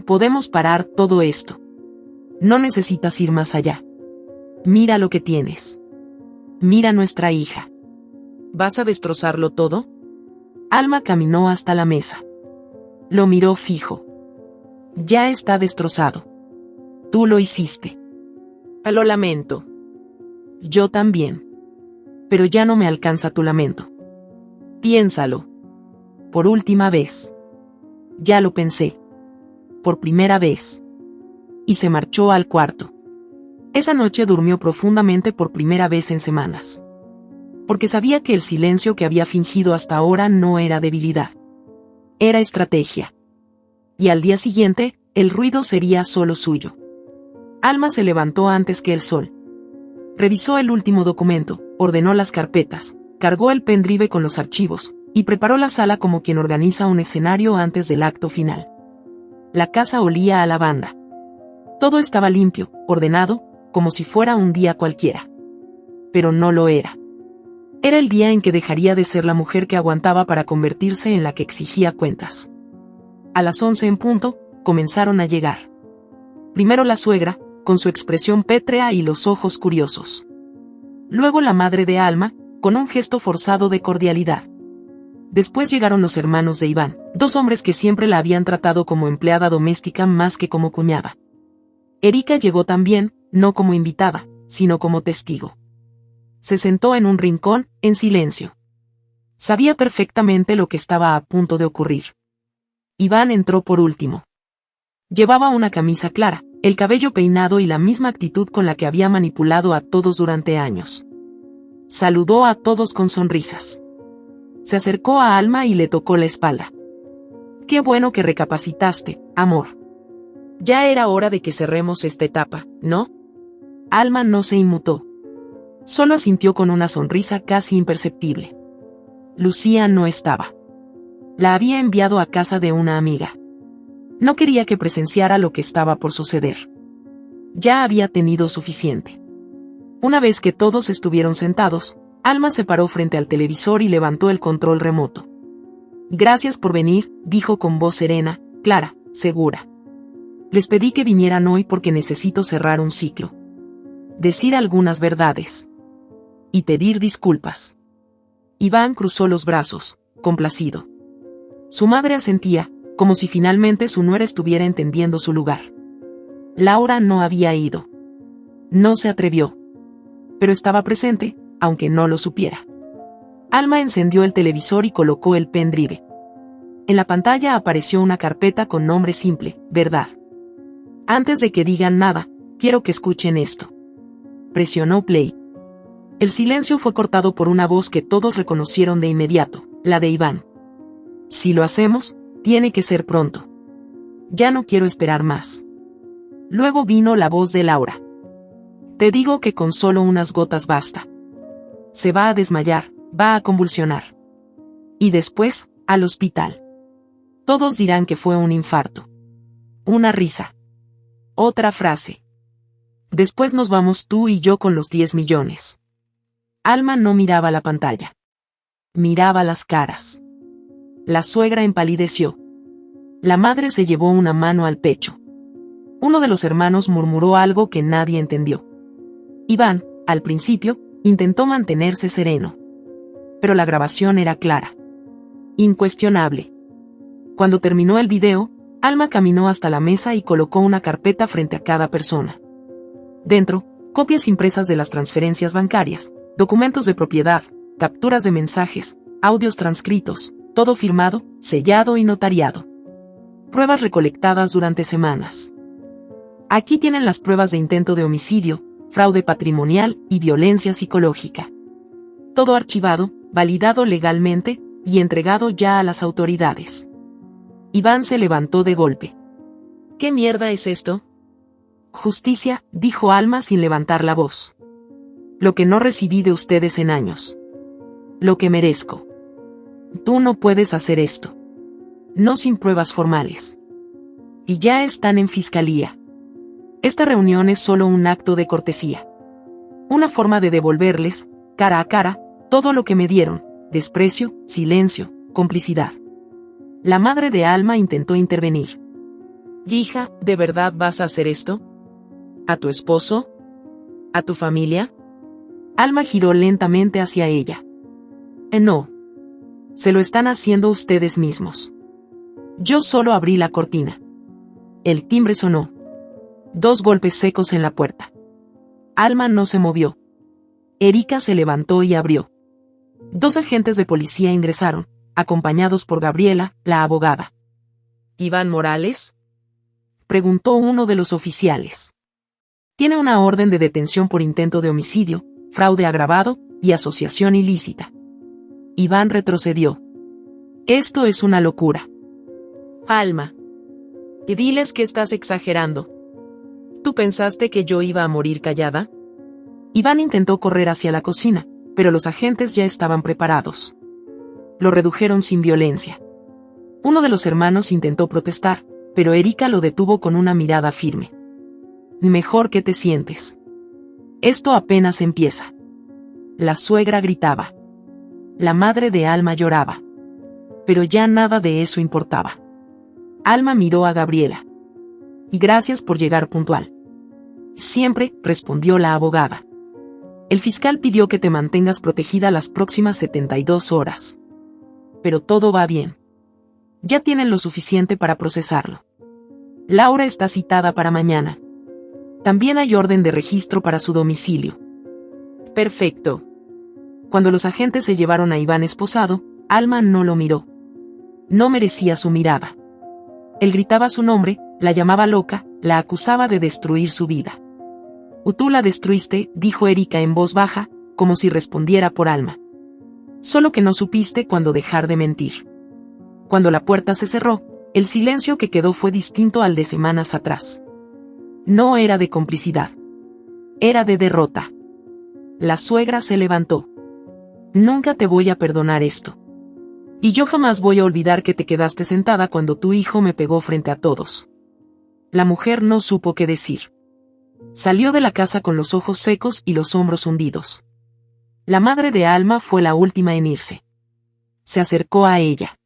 S1: Podemos parar todo esto. No necesitas ir más allá. Mira lo que tienes. Mira nuestra hija.
S2: ¿Vas a destrozarlo todo?
S1: Alma caminó hasta la mesa. Lo miró fijo. Ya está destrozado. Tú lo hiciste.
S2: Lo lamento.
S1: Yo también. Pero ya no me alcanza tu lamento. Piénsalo. Por última vez. Ya lo pensé. Por primera vez. Y se marchó al cuarto. Esa noche durmió profundamente por primera vez en semanas. Porque sabía que el silencio que había fingido hasta ahora no era debilidad. Era estrategia. Y al día siguiente, el ruido sería solo suyo. Alma se levantó antes que el sol. Revisó el último documento, ordenó las carpetas, cargó el pendrive con los archivos, y preparó la sala como quien organiza un escenario antes del acto final. La casa olía a lavanda. Todo estaba limpio, ordenado, como si fuera un día cualquiera. Pero no lo era. Era el día en que dejaría de ser la mujer que aguantaba para convertirse en la que exigía cuentas. A las 11 en punto, comenzaron a llegar. Primero la suegra, con su expresión pétrea y los ojos curiosos. Luego la madre de Alma, con un gesto forzado de cordialidad. Después llegaron los hermanos de Iván, 2 hombres que siempre la habían tratado como empleada doméstica más que como cuñada. Erika llegó también, no como invitada, sino como testigo. Se sentó en un rincón, en silencio. Sabía perfectamente lo que estaba a punto de ocurrir. Iván entró por último. Llevaba una camisa clara, el cabello peinado y la misma actitud con la que había manipulado a todos durante años. Saludó a todos con sonrisas. Se acercó a Alma y le tocó la espalda. «Qué bueno que recapacitaste, amor.
S2: Ya era hora de que cerremos esta etapa, ¿no?»
S1: Alma no se inmutó. Solo asintió con una sonrisa casi imperceptible. Lucía no estaba. La había enviado a casa de una amiga. No quería que presenciara lo que estaba por suceder. Ya había tenido suficiente. Una vez que todos estuvieron sentados, Alma se paró frente al televisor y levantó el control remoto. «Gracias por venir», dijo con voz serena, clara, segura. «Les pedí que vinieran hoy porque necesito cerrar un ciclo. Decir algunas verdades. Y pedir disculpas». Iván cruzó los brazos, complacido. Su madre asentía, como si finalmente su nuera estuviera entendiendo su lugar. Laura no había ido. No se atrevió. Pero estaba presente, aunque no lo supiera. Alma encendió el televisor y colocó el pendrive. En la pantalla apareció una carpeta con nombre simple, «Verdad». «Antes de que digan nada, quiero que escuchen esto». Presionó play. El silencio fue cortado por una voz que todos reconocieron de inmediato, la de Iván. «Si lo hacemos, tiene que ser pronto. Ya no quiero esperar más». Luego vino la voz de Laura. «Te digo que con solo unas gotas basta. Se va a desmayar, va a convulsionar. Y después, al hospital. Todos dirán que fue un infarto». Una risa. Otra frase. «Después nos vamos tú y yo con los 10 millones». Alma no miraba la pantalla. Miraba las caras. La suegra empalideció. La madre se llevó una mano al pecho. Uno de los hermanos murmuró algo que nadie entendió. Iván, al principio, intentó mantenerse sereno. Pero la grabación era clara. Incuestionable. Cuando terminó el video, Alma caminó hasta la mesa y colocó una carpeta frente a cada persona. Dentro, copias impresas de las transferencias bancarias, documentos de propiedad, capturas de mensajes, audios transcritos, todo firmado, sellado y notariado. Pruebas recolectadas durante semanas. Aquí tienen las pruebas de intento de homicidio, fraude patrimonial y violencia psicológica. Todo archivado, validado legalmente y entregado ya a las autoridades. Iván se levantó de golpe.
S2: «¿Qué mierda es esto?»
S1: «Justicia», dijo Alma sin levantar la voz. «Lo que no recibí de ustedes en años. Lo que merezco. Tú no puedes hacer esto. No sin pruebas formales. Y ya están en fiscalía. Esta reunión es solo un acto de cortesía. Una forma de devolverles, cara a cara, todo lo que me dieron, desprecio, silencio, complicidad». La madre de Alma intentó intervenir.
S2: «Hija, ¿de verdad vas a hacer esto? ¿A tu esposo? ¿A tu familia?»
S1: Alma giró lentamente hacia ella. «No. Se lo están haciendo ustedes mismos. Yo solo abrí la cortina». El timbre sonó. 2 golpes secos en la puerta. Alma no se movió. Erika se levantó y abrió. 2 agentes de policía ingresaron, acompañados por Gabriela, la abogada.
S2: «¿Iván Morales?»,
S1: preguntó uno de los oficiales. «Tiene una orden de detención por intento de homicidio, fraude agravado y asociación ilícita». Iván retrocedió. «Esto es una locura».
S2: «Alma. Y diles que estás exagerando. ¿Tú pensaste que yo iba a morir callada?»
S1: Iván intentó correr hacia la cocina, pero los agentes ya estaban preparados. Lo redujeron sin violencia. Uno de los hermanos intentó protestar, pero Erika lo detuvo con una mirada firme. «Mejor que te sientes. Esto apenas empieza». La suegra gritaba. La madre de Alma lloraba. Pero ya nada de eso importaba. Alma miró a Gabriela. «Gracias por llegar puntual». «Siempre», respondió la abogada. «El fiscal pidió que te mantengas protegida las próximas 72 horas. pero todo va bien. Ya tienen lo suficiente para procesarlo. Laura está citada para mañana. También hay orden de registro para su domicilio.
S2: Perfecto.
S1: Cuando los agentes se llevaron a Iván esposado, Alma no lo miró. No merecía su mirada. Él gritaba su nombre, la llamaba loca, la acusaba de destruir su vida. Tú la destruiste, dijo Erika en voz baja, como si respondiera por Alma. Solo que no supiste cuándo dejar de mentir. Cuando la puerta se cerró, el silencio que quedó fue distinto al de semanas atrás. No era de complicidad. Era de derrota. La suegra se levantó. Nunca te voy a perdonar esto. Y yo jamás voy a olvidar que te quedaste sentada cuando tu hijo me pegó frente a todos. La mujer no supo qué decir. Salió de la casa con los ojos secos y los hombros hundidos. La madre de Alma fue la última en irse. Se acercó a ella.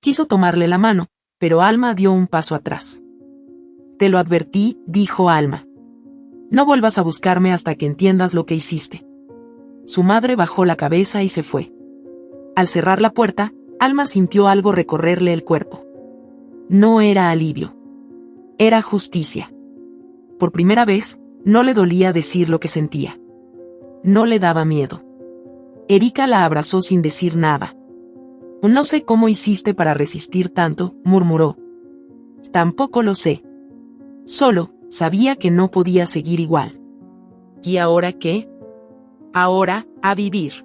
S1: Quiso tomarle la mano, pero Alma dio un paso atrás. Te lo advertí, dijo Alma. No vuelvas a buscarme hasta que entiendas lo que hiciste. Su madre bajó la cabeza y se fue. Al cerrar la puerta, Alma sintió algo recorrerle el cuerpo. No era alivio. Era justicia. Por primera vez, no le dolía decir lo que sentía. No le daba miedo. Erika la abrazó sin decir nada. No sé cómo hiciste para resistir tanto, murmuró. Tampoco lo sé. Solo, sabía que no podía seguir igual.
S2: ¿Y ahora qué? Ahora, a vivir.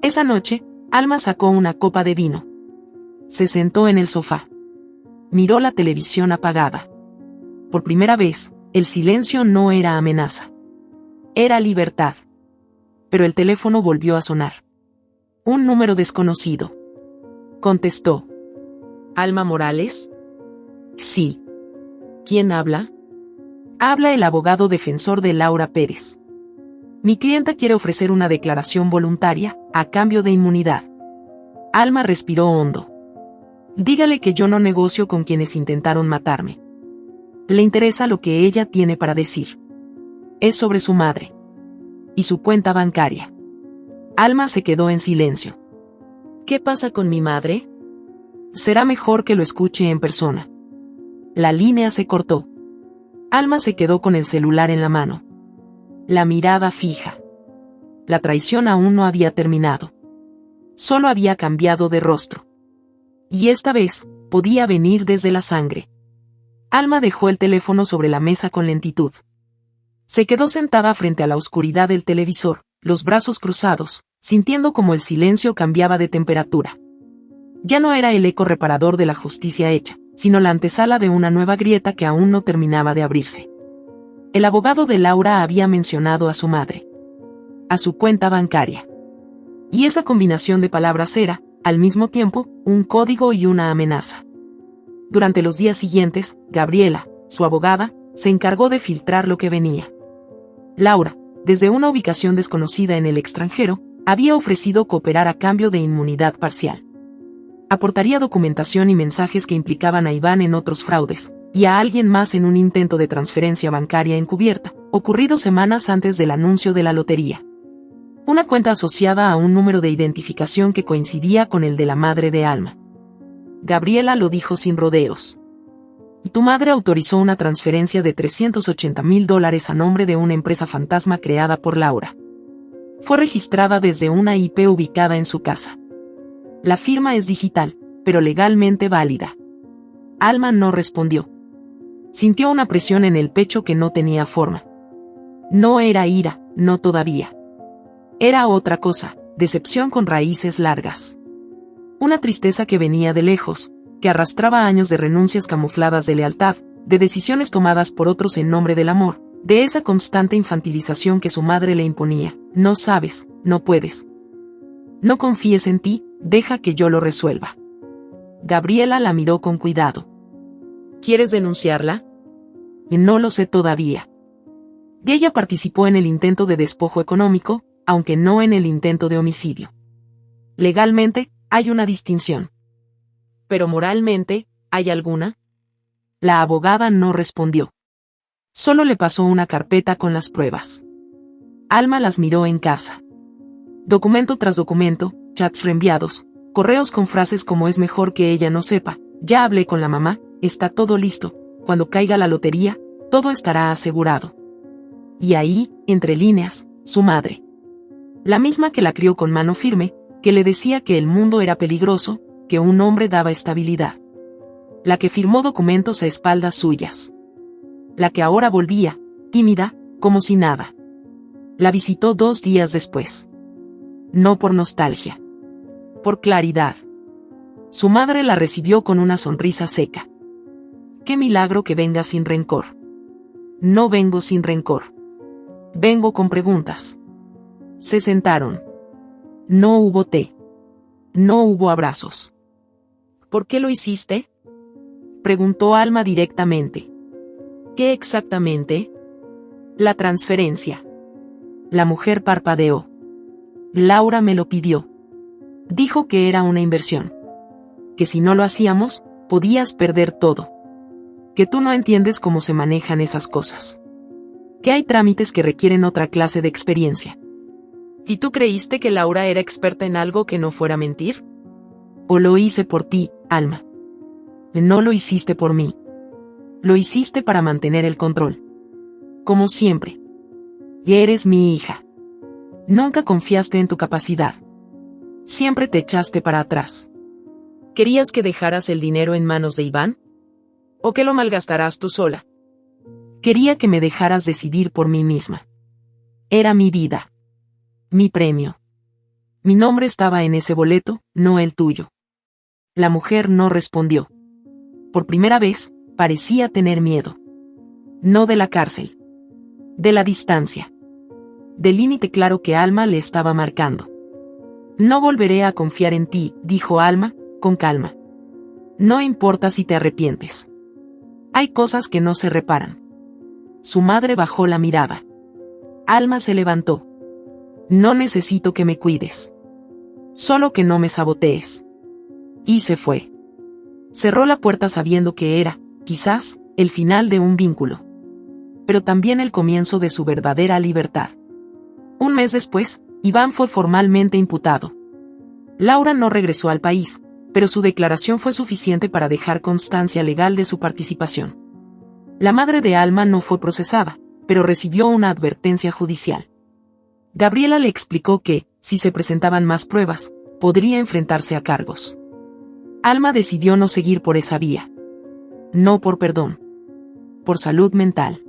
S1: Esa noche, Alma sacó una copa de vino. Se sentó en el sofá. Miró la televisión apagada. Por primera vez, el silencio no era amenaza. Era libertad. Pero el teléfono volvió a sonar. Un número desconocido. Contestó.
S2: ¿Alma Morales?
S1: Sí.
S2: ¿Quién habla?
S1: Habla el abogado defensor de Laura Pérez. Mi clienta quiere ofrecer una declaración voluntaria, a cambio de inmunidad. Alma respiró hondo. Dígale que yo no negocio con quienes intentaron matarme. Le interesa lo que ella tiene para decir. Es sobre su madre. Y su cuenta bancaria. Alma se quedó en silencio.
S2: ¿Qué pasa con mi madre?
S1: Será mejor que lo escuche en persona. La línea se cortó. Alma se quedó con el celular en la mano. La mirada fija. La traición aún no había terminado. Solo había cambiado de rostro. Y esta vez, podía venir desde la sangre. Alma dejó el teléfono sobre la mesa con lentitud. Se quedó sentada frente a la oscuridad del televisor, los brazos cruzados, sintiendo como el silencio cambiaba de temperatura. Ya no era el eco reparador de la justicia hecha, sino la antesala de una nueva grieta que aún no terminaba de abrirse. El abogado de Laura había mencionado a su madre. A su cuenta bancaria. Y esa combinación de palabras era, al mismo tiempo, un código y una amenaza. Durante los días siguientes, Gabriela, su abogada, se encargó de filtrar lo que venía. Laura, desde una ubicación desconocida en el extranjero, había ofrecido cooperar a cambio de inmunidad parcial. Aportaría documentación y mensajes que implicaban a Iván en otros fraudes, y a alguien más en un intento de transferencia bancaria encubierta, ocurrido semanas antes del anuncio de la lotería. Una cuenta asociada a un número de identificación que coincidía con el de la madre de Alma. Gabriela lo dijo sin rodeos. Tu madre autorizó una transferencia de $380,000 a nombre de una empresa fantasma creada por Laura. Fue registrada desde una IP ubicada en su casa. La firma es digital, pero legalmente válida. Alma no respondió. Sintió una presión en el pecho que no tenía forma. No era ira, no todavía. Era otra cosa, decepción con raíces largas. Una tristeza que venía de lejos, que arrastraba años de renuncias camufladas de lealtad, de decisiones tomadas por otros en nombre del amor, de esa constante infantilización que su madre le imponía. No sabes, no puedes. No confíes en ti, deja que yo lo resuelva. Gabriela la miró con cuidado.
S2: ¿Quieres denunciarla?
S1: No lo sé todavía. Ella participó en el intento de despojo económico, aunque no en el intento de homicidio. Legalmente, hay una distinción.
S2: ¿Pero moralmente, hay alguna?
S1: La abogada no respondió. Solo le pasó una carpeta con las pruebas. Alma las miró en casa. Documento tras documento, chats reenviados,
S2: Correos con frases como es mejor que ella no sepa, ya hablé con la mamá, está todo listo, cuando caiga la lotería, todo estará asegurado. Y ahí, entre líneas, su madre. La misma que la crió con mano firme, que le decía que el mundo era peligroso, que un hombre daba estabilidad. La que firmó documentos a espaldas suyas. La que ahora volvía, tímida, como si nada. La visitó 2 días después. No por nostalgia. Por claridad. Su madre la recibió con una sonrisa seca. Qué milagro que venga sin rencor. No vengo sin rencor. Vengo con preguntas. Se sentaron. No hubo té. No hubo abrazos. ¿Por qué lo hiciste?, preguntó Alma directamente. ¿Qué exactamente? La transferencia. La mujer parpadeó. Laura me lo pidió. Dijo que era una inversión. Que si no lo hacíamos, podías perder todo. Que tú no entiendes cómo se manejan esas cosas. Que hay trámites que requieren otra clase de experiencia. ¿Y tú creíste que Laura era experta en algo que no fuera mentir? ¿O lo hice por ti, Alma? No lo hiciste por mí. Lo hiciste para mantener el control. Como siempre. Eres mi hija. Nunca confiaste en tu capacidad. Siempre te echaste para atrás. ¿Querías que dejaras el dinero en manos de Iván? ¿O que lo malgastarás tú sola? Quería que me dejaras decidir por mí misma. Era mi vida. Mi premio. Mi nombre estaba en ese boleto, no el tuyo. La mujer no respondió. Por primera vez, parecía tener miedo. No de la cárcel. De la distancia. Del límite claro que Alma le estaba marcando. No volveré a confiar en ti, dijo Alma, con calma. No importa si te arrepientes. Hay cosas que no se reparan. Su madre bajó la mirada. Alma se levantó. No necesito que me cuides. Solo que no me sabotees. Y se fue. Cerró la puerta sabiendo que era, quizás, el final de un vínculo. Pero también el comienzo de su verdadera libertad. Un mes después, Iván fue formalmente imputado. Laura no regresó al país, pero su declaración fue suficiente para dejar constancia legal de su participación. La madre de Alma no fue procesada, pero recibió una advertencia judicial. Gabriela le explicó que, si se presentaban más pruebas, podría enfrentarse a cargos. Alma decidió no seguir por esa vía. No por perdón. Por salud mental.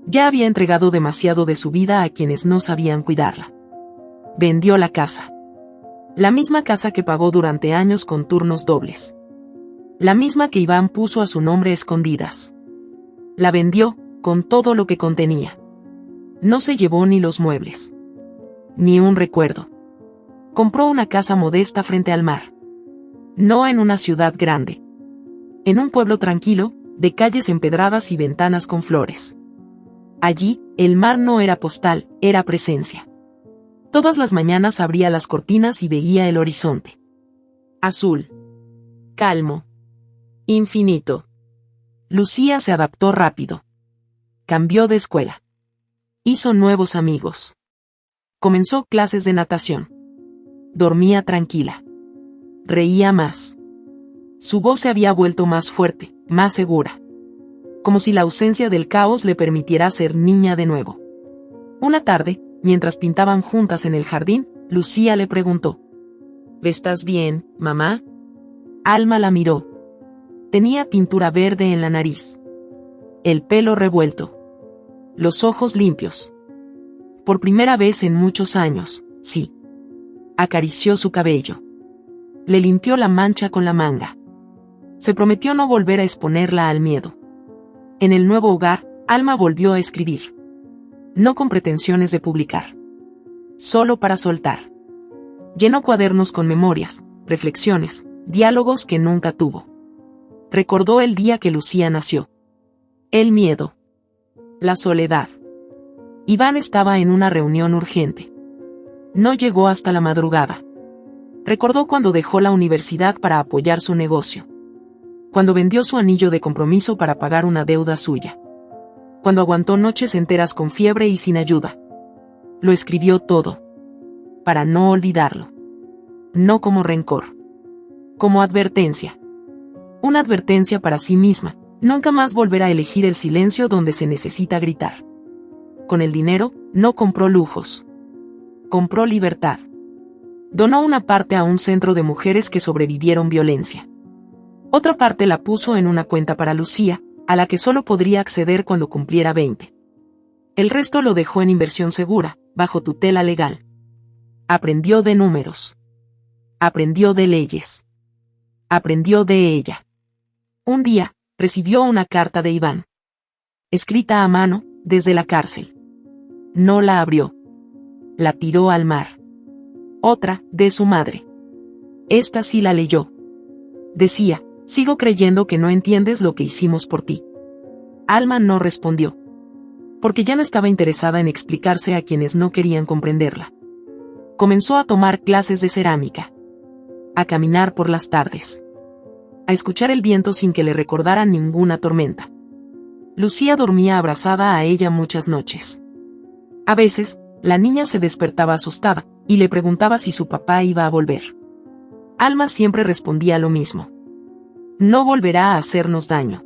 S2: Ya había entregado demasiado de su vida a quienes no sabían cuidarla. Vendió la casa. La misma casa que pagó durante años con turnos dobles. La misma que Iván puso a su nombre a escondidas. La vendió, con todo lo que contenía. No se llevó ni los muebles. Ni un recuerdo. Compró una casa modesta frente al mar. No en una ciudad grande. En un pueblo tranquilo, de calles empedradas y ventanas con flores. Allí, el mar no era postal, era presencia. Todas las mañanas abría las cortinas y veía el horizonte. Azul. Calmo. Infinito. Lucía se adaptó rápido. Cambió de escuela. Hizo nuevos amigos. Comenzó clases de natación. Dormía tranquila. Reía más. Su voz se había vuelto más fuerte, más segura. Como si la ausencia del caos le permitiera ser niña de nuevo. Una tarde, mientras pintaban juntas en el jardín, Lucía le preguntó: ¿Estás bien, mamá? Alma la miró. Tenía pintura verde en la nariz. El pelo revuelto. Los ojos limpios. Por primera vez en muchos años, sí. Acarició su cabello. Le limpió la mancha con la manga. Se prometió no volver a exponerla al miedo. En el nuevo hogar, Alma volvió a escribir. No con pretensiones de publicar. Solo para soltar. Llenó cuadernos con memorias, reflexiones, diálogos que nunca tuvo. Recordó el día que Lucía nació. El miedo. La soledad. Iván estaba en una reunión urgente. No llegó hasta la madrugada. Recordó cuando dejó la universidad para apoyar su negocio. Cuando vendió su anillo de compromiso para pagar una deuda suya. Cuando aguantó noches enteras con fiebre y sin ayuda. Lo escribió todo. Para no olvidarlo. No como rencor.
S1: Como advertencia. Una advertencia para sí misma, nunca más volver a elegir el silencio donde se necesita gritar. Con el dinero, no compró lujos. Compró libertad. Donó una parte a un centro de mujeres que sobrevivieron violencia. Otra parte la puso en una cuenta para Lucía, a la que solo podría acceder cuando cumpliera 20. El resto lo dejó en inversión segura, bajo tutela legal. Aprendió de números. Aprendió de leyes. Aprendió de ella. Un día, recibió una carta de Iván. Escrita a mano, desde la cárcel. No la abrió. La tiró al mar. Otra, de su madre. Esta sí la leyó. Decía: sigo creyendo que no entiendes lo que hicimos por ti. Alma no respondió. Porque ya no estaba interesada en explicarse a quienes no querían comprenderla. Comenzó a tomar clases de cerámica. A caminar por las tardes. A escuchar el viento sin que le recordara ninguna tormenta. Lucía dormía abrazada a ella muchas noches. A veces, la niña se despertaba asustada, y le preguntaba si su papá iba a volver. Alma siempre respondía lo mismo. No volverá a hacernos daño.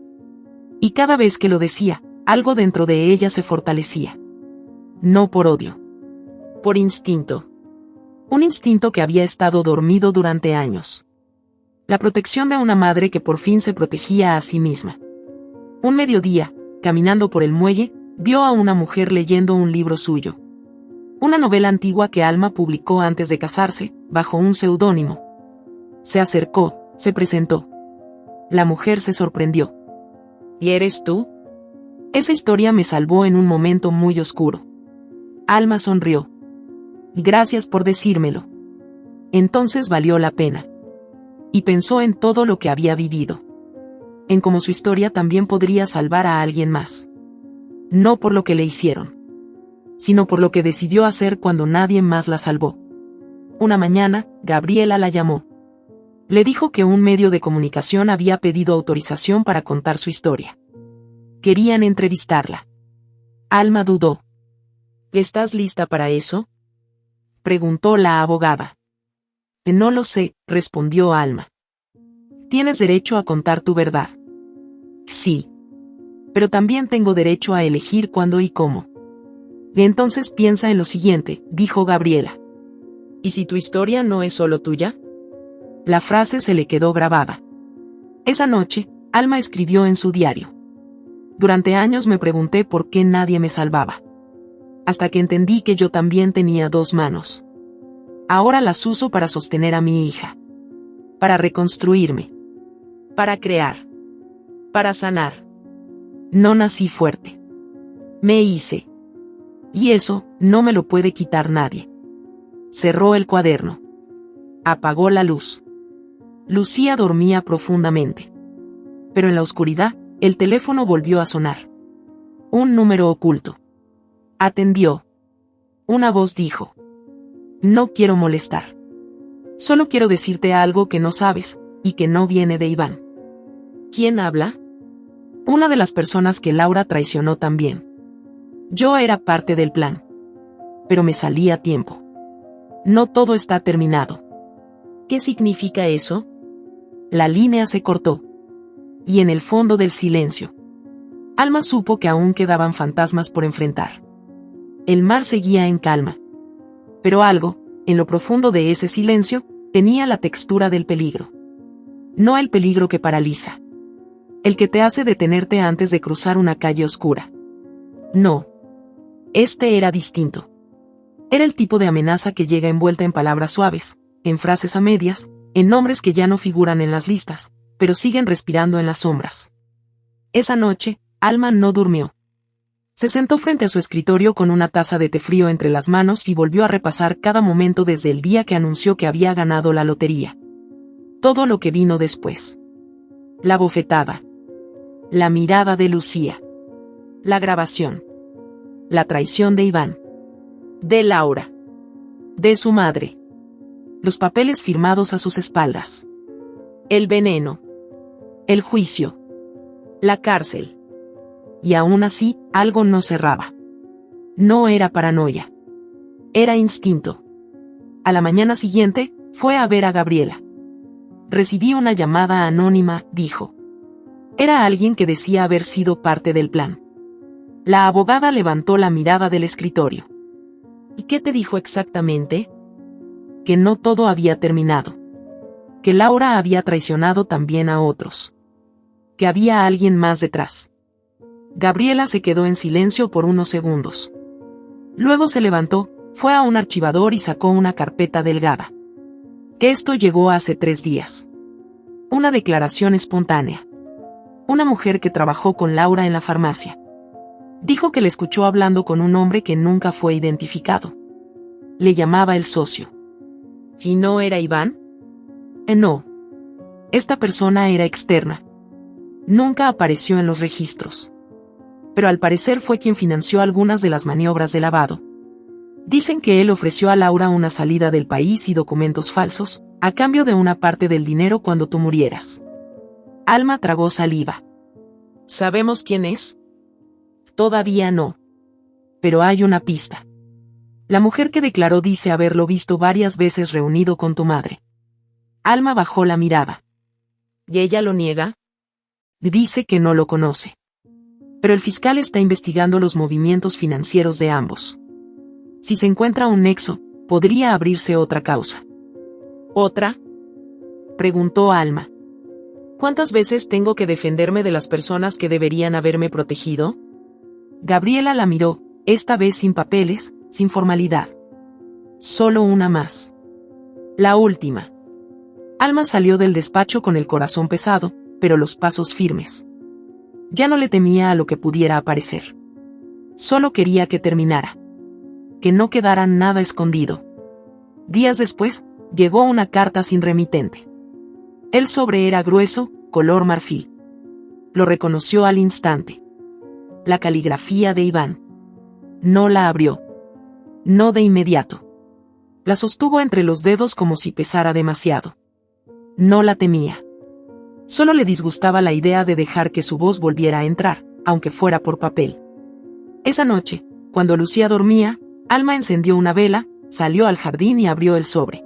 S1: Y cada vez que lo decía, algo dentro de ella se fortalecía. No por odio. Por instinto. Un instinto que había estado dormido durante años. La protección de una madre que por fin se protegía a sí misma. Un mediodía, caminando por el muelle, vio a una mujer leyendo un libro suyo. Una novela antigua que Alma publicó antes de casarse, bajo un seudónimo. Se acercó, se presentó. La mujer se sorprendió. ¿Y eres tú? Esa historia me salvó en un momento muy oscuro. Alma sonrió. Gracias por decírmelo. Entonces valió la pena. Y pensó en todo lo que había vivido. En cómo su historia también podría salvar a alguien más. No por lo que le hicieron, sino por lo que decidió hacer cuando nadie más la salvó. Una mañana, Gabriela la llamó. Le dijo que un medio de comunicación había pedido autorización para contar su historia. Querían entrevistarla. Alma dudó. ¿Estás lista para eso?, preguntó la abogada. No lo sé, respondió Alma. Tienes derecho a contar tu verdad. Sí. Pero también tengo derecho a elegir cuándo y cómo. Y entonces piensa en lo siguiente, dijo Gabriela. ¿Y si tu historia no es solo tuya? La frase se le quedó grabada. Esa noche, Alma escribió en su diario. Durante años me pregunté por qué nadie me salvaba. Hasta que entendí que yo también tenía dos manos. Ahora las uso para sostener a mi hija. Para reconstruirme. Para crear. Para sanar. No nací fuerte. Me hice. Y eso, no me lo puede quitar nadie. Cerró el cuaderno. Apagó la luz. Lucía dormía profundamente. Pero en la oscuridad, el teléfono volvió a sonar. Un número oculto. Atendió. Una voz dijo: no quiero molestar. Solo quiero decirte algo que no sabes, y que no viene de Iván. ¿Quién habla? Una de las personas que Laura traicionó también. Yo era parte del plan. Pero me salí a tiempo. No todo está terminado. ¿Qué significa eso? La línea se cortó. Y en el fondo del silencio, Alma supo que aún quedaban fantasmas por enfrentar. El mar seguía en calma. Pero algo, en lo profundo de ese silencio, tenía la textura del peligro. No el peligro que paraliza. El que te hace detenerte antes de cruzar una calle oscura. No. Este era distinto. Era el tipo de amenaza que llega envuelta en palabras suaves, en frases a medias, en nombres que ya no figuran en las listas, pero siguen respirando en las sombras. Esa noche, Alma no durmió. Se sentó frente a su escritorio con una taza de té frío entre las manos y volvió a repasar cada momento desde el día que anunció que había ganado la lotería. Todo lo que vino después. La bofetada. La mirada de Lucía. La grabación. La traición de Iván. De Laura. De su madre. Los papeles firmados a sus espaldas. El veneno. El juicio. La cárcel. Y aún así, algo no cerraba. No era paranoia. Era instinto. A la mañana siguiente, fue a ver a Gabriela. Recibí una llamada anónima, dijo. Era alguien que decía haber sido parte del plan. La abogada levantó la mirada del escritorio.
S2: ¿Y qué te dijo exactamente?
S1: Que no todo había terminado. Que Laura había traicionado también a otros. Que había alguien más detrás. Gabriela se quedó en silencio por unos segundos. Luego se levantó, fue a un archivador y sacó una carpeta delgada. Esto llegó hace 3 días. Una declaración espontánea. Una mujer que trabajó con Laura en la farmacia. Dijo que le escuchó hablando con un hombre que nunca fue identificado. Le llamaba el socio.
S2: ¿Y no era Iván?
S1: No. Esta persona era externa. Nunca apareció en los registros. Pero al parecer fue quien financió algunas de las maniobras de lavado. Dicen que él ofreció a Laura una salida del país y documentos falsos, a cambio de una parte del dinero cuando tú murieras. Alma tragó saliva.
S2: ¿Sabemos quién es?
S1: Todavía no. Pero hay una pista. La mujer que declaró dice haberlo visto varias veces reunido con tu madre. Alma bajó la mirada.
S2: ¿Y ella lo niega?
S1: Dice que no lo conoce. Pero el fiscal está investigando los movimientos financieros de ambos. Si se encuentra un nexo, podría abrirse otra causa.
S2: ¿Otra?
S1: Preguntó Alma.
S2: ¿Cuántas veces tengo que defenderme de las personas que deberían haberme protegido?
S1: Gabriela la miró, esta vez sin papeles, sin formalidad. Solo una más. La última. Alma salió del despacho con el corazón pesado, pero los pasos firmes. Ya no le temía a lo que pudiera aparecer. Solo quería que terminara. Que no quedara nada escondido. Días después, llegó una carta sin remitente. El sobre era grueso, color marfil. Lo reconoció al instante. La caligrafía de Iván. No la abrió. No de inmediato. La sostuvo entre los dedos como si pesara demasiado. No la temía. Solo le disgustaba la idea de dejar que su voz volviera a entrar, aunque fuera por papel. Esa noche, cuando Lucía dormía, Alma encendió una vela, salió al jardín y abrió el sobre.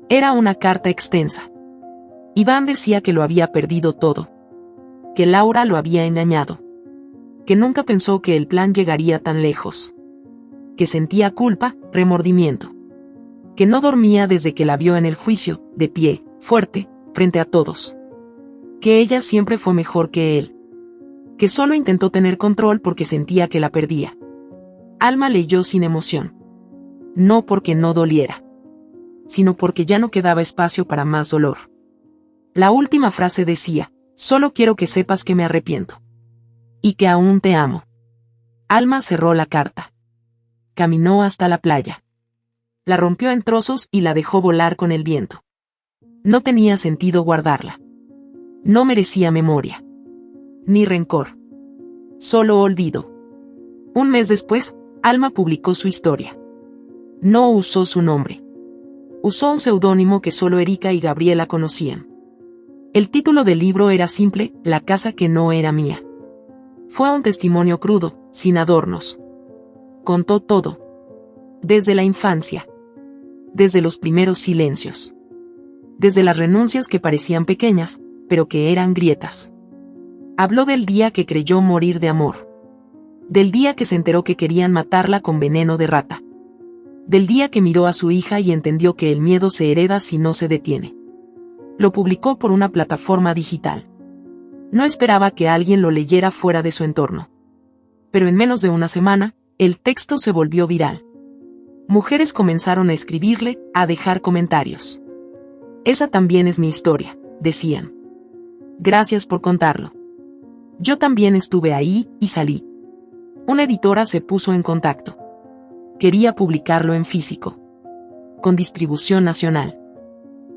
S1: Era una carta extensa. Iván decía que lo había perdido todo. Que Laura lo había engañado. Que nunca pensó que el plan llegaría tan lejos. Que sentía culpa, remordimiento. Que no dormía desde que la vio en el juicio, de pie, fuerte, frente a todos. Que ella siempre fue mejor que él. Que solo intentó tener control porque sentía que la perdía. Alma leyó sin emoción. No porque no doliera, sino porque ya no quedaba espacio para más dolor. La última frase decía, solo quiero que sepas que me arrepiento. Y que aún te amo. Alma cerró la carta. Caminó hasta la playa. La rompió en trozos y la dejó volar con el viento. No tenía sentido guardarla. No merecía memoria. Ni rencor. Solo olvido. Un mes después, Alma publicó su historia. No usó su nombre. Usó un seudónimo que solo Erika y Gabriela conocían. El título del libro era simple, La casa que no era mía. Fue un testimonio crudo, sin adornos. Contó todo. Desde la infancia. Desde los primeros silencios. Desde las renuncias que parecían pequeñas, pero que eran grietas. Habló del día que creyó morir de amor. Del día que se enteró que querían matarla con veneno de rata. Del día que miró a su hija y entendió que el miedo se hereda si no se detiene. Lo publicó por una plataforma digital. No esperaba que alguien lo leyera fuera de su entorno. Pero en menos de una semana, el texto se volvió viral. Mujeres comenzaron a escribirle, a dejar comentarios. Esa también es mi historia, decían. Gracias por contarlo. Yo también estuve ahí, y salí. Una editora se puso en contacto. Quería publicarlo en físico. Con distribución nacional.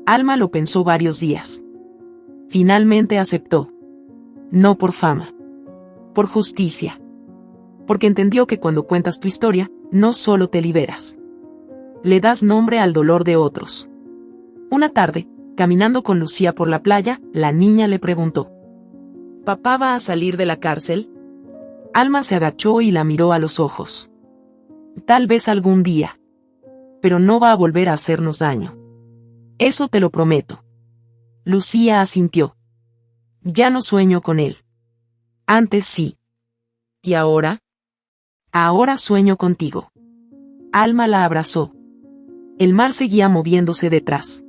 S1: Alma lo pensó varios días. Finalmente aceptó. No por fama. Por justicia. Porque entendió que cuando cuentas tu historia, no solo te liberas. Le das nombre al dolor de otros. Una tarde, caminando con Lucía por la playa, la niña le preguntó.
S2: ¿Papá va a salir de la cárcel?
S1: Alma se agachó y la miró a los ojos. Tal vez algún día. Pero no va a volver a hacernos daño. Eso te lo prometo.
S2: Lucía asintió. Ya no sueño con él. Antes sí. ¿Y ahora? Ahora sueño contigo. Alma la abrazó. El mar seguía moviéndose detrás.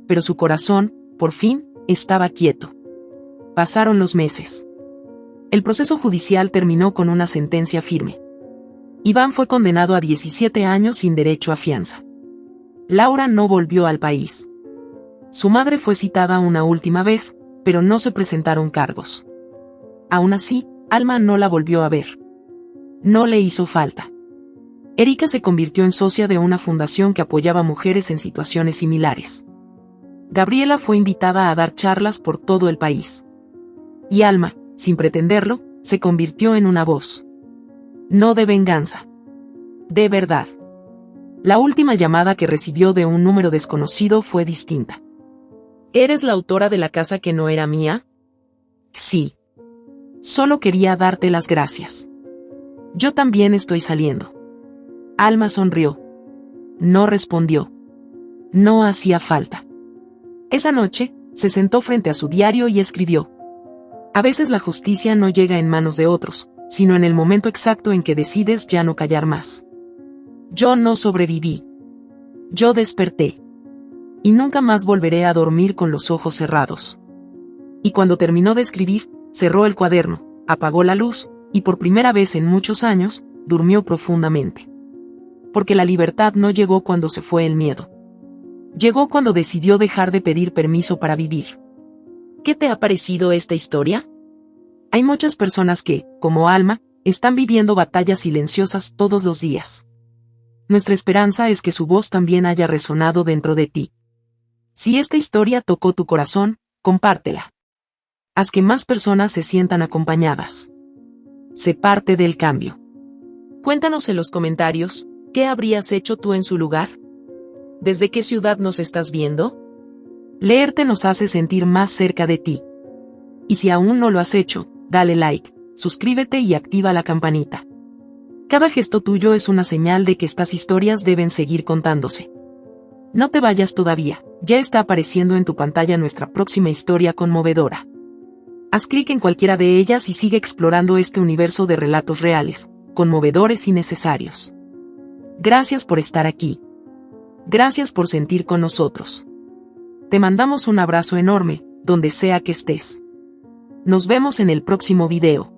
S2: Pero su corazón, por fin, estaba quieto. Pasaron los meses. El proceso judicial terminó con una sentencia firme. Iván fue condenado a 17 años sin derecho a fianza. Laura no volvió al país. Su madre fue citada una última vez, pero no se presentaron cargos. Aún así, Alma no la volvió a ver. No le hizo falta. Erika se convirtió en socia de una fundación que apoyaba mujeres en situaciones similares. Gabriela fue invitada a dar charlas por todo el país. Y Alma, sin pretenderlo, se convirtió en una voz. No de venganza. De verdad. La última llamada que recibió de un número desconocido fue distinta. ¿Eres la autora de la casa que no era mía? Sí. Solo quería darte las gracias. Yo también estoy saliendo. Alma sonrió. No respondió. No hacía falta. Esa noche, se sentó frente a su diario y escribió. A veces la justicia no llega en manos de otros, sino en el momento exacto en que decides ya no callar más. Yo no sobreviví. Yo desperté. Y nunca más volveré a dormir con los ojos cerrados. Y cuando terminó de escribir, cerró el cuaderno, apagó la luz, y por primera vez en muchos años, durmió profundamente. Porque la libertad no llegó cuando se fue el miedo. Llegó cuando decidió dejar de pedir permiso para vivir. ¿Qué te ha parecido esta historia? Hay muchas personas que, como Alma, están viviendo batallas silenciosas todos los días. Nuestra esperanza es que su voz también haya resonado dentro de ti. Si esta historia tocó tu corazón, compártela. Haz que más personas se sientan acompañadas. Sé parte del cambio. Cuéntanos en los comentarios, ¿qué habrías hecho tú en su lugar? ¿Desde qué ciudad nos estás viendo? Leerte nos hace sentir más cerca de ti. Y si aún no lo has hecho, dale like, suscríbete y activa la campanita. Cada gesto tuyo es una señal de que estas historias deben seguir contándose. No te vayas todavía, ya está apareciendo en tu pantalla nuestra próxima historia conmovedora. Haz clic en cualquiera de ellas y sigue explorando este universo de relatos reales, conmovedores y necesarios. Gracias por estar aquí. Gracias por sentir con nosotros. Te mandamos un abrazo enorme, donde sea que estés. Nos vemos en el próximo video.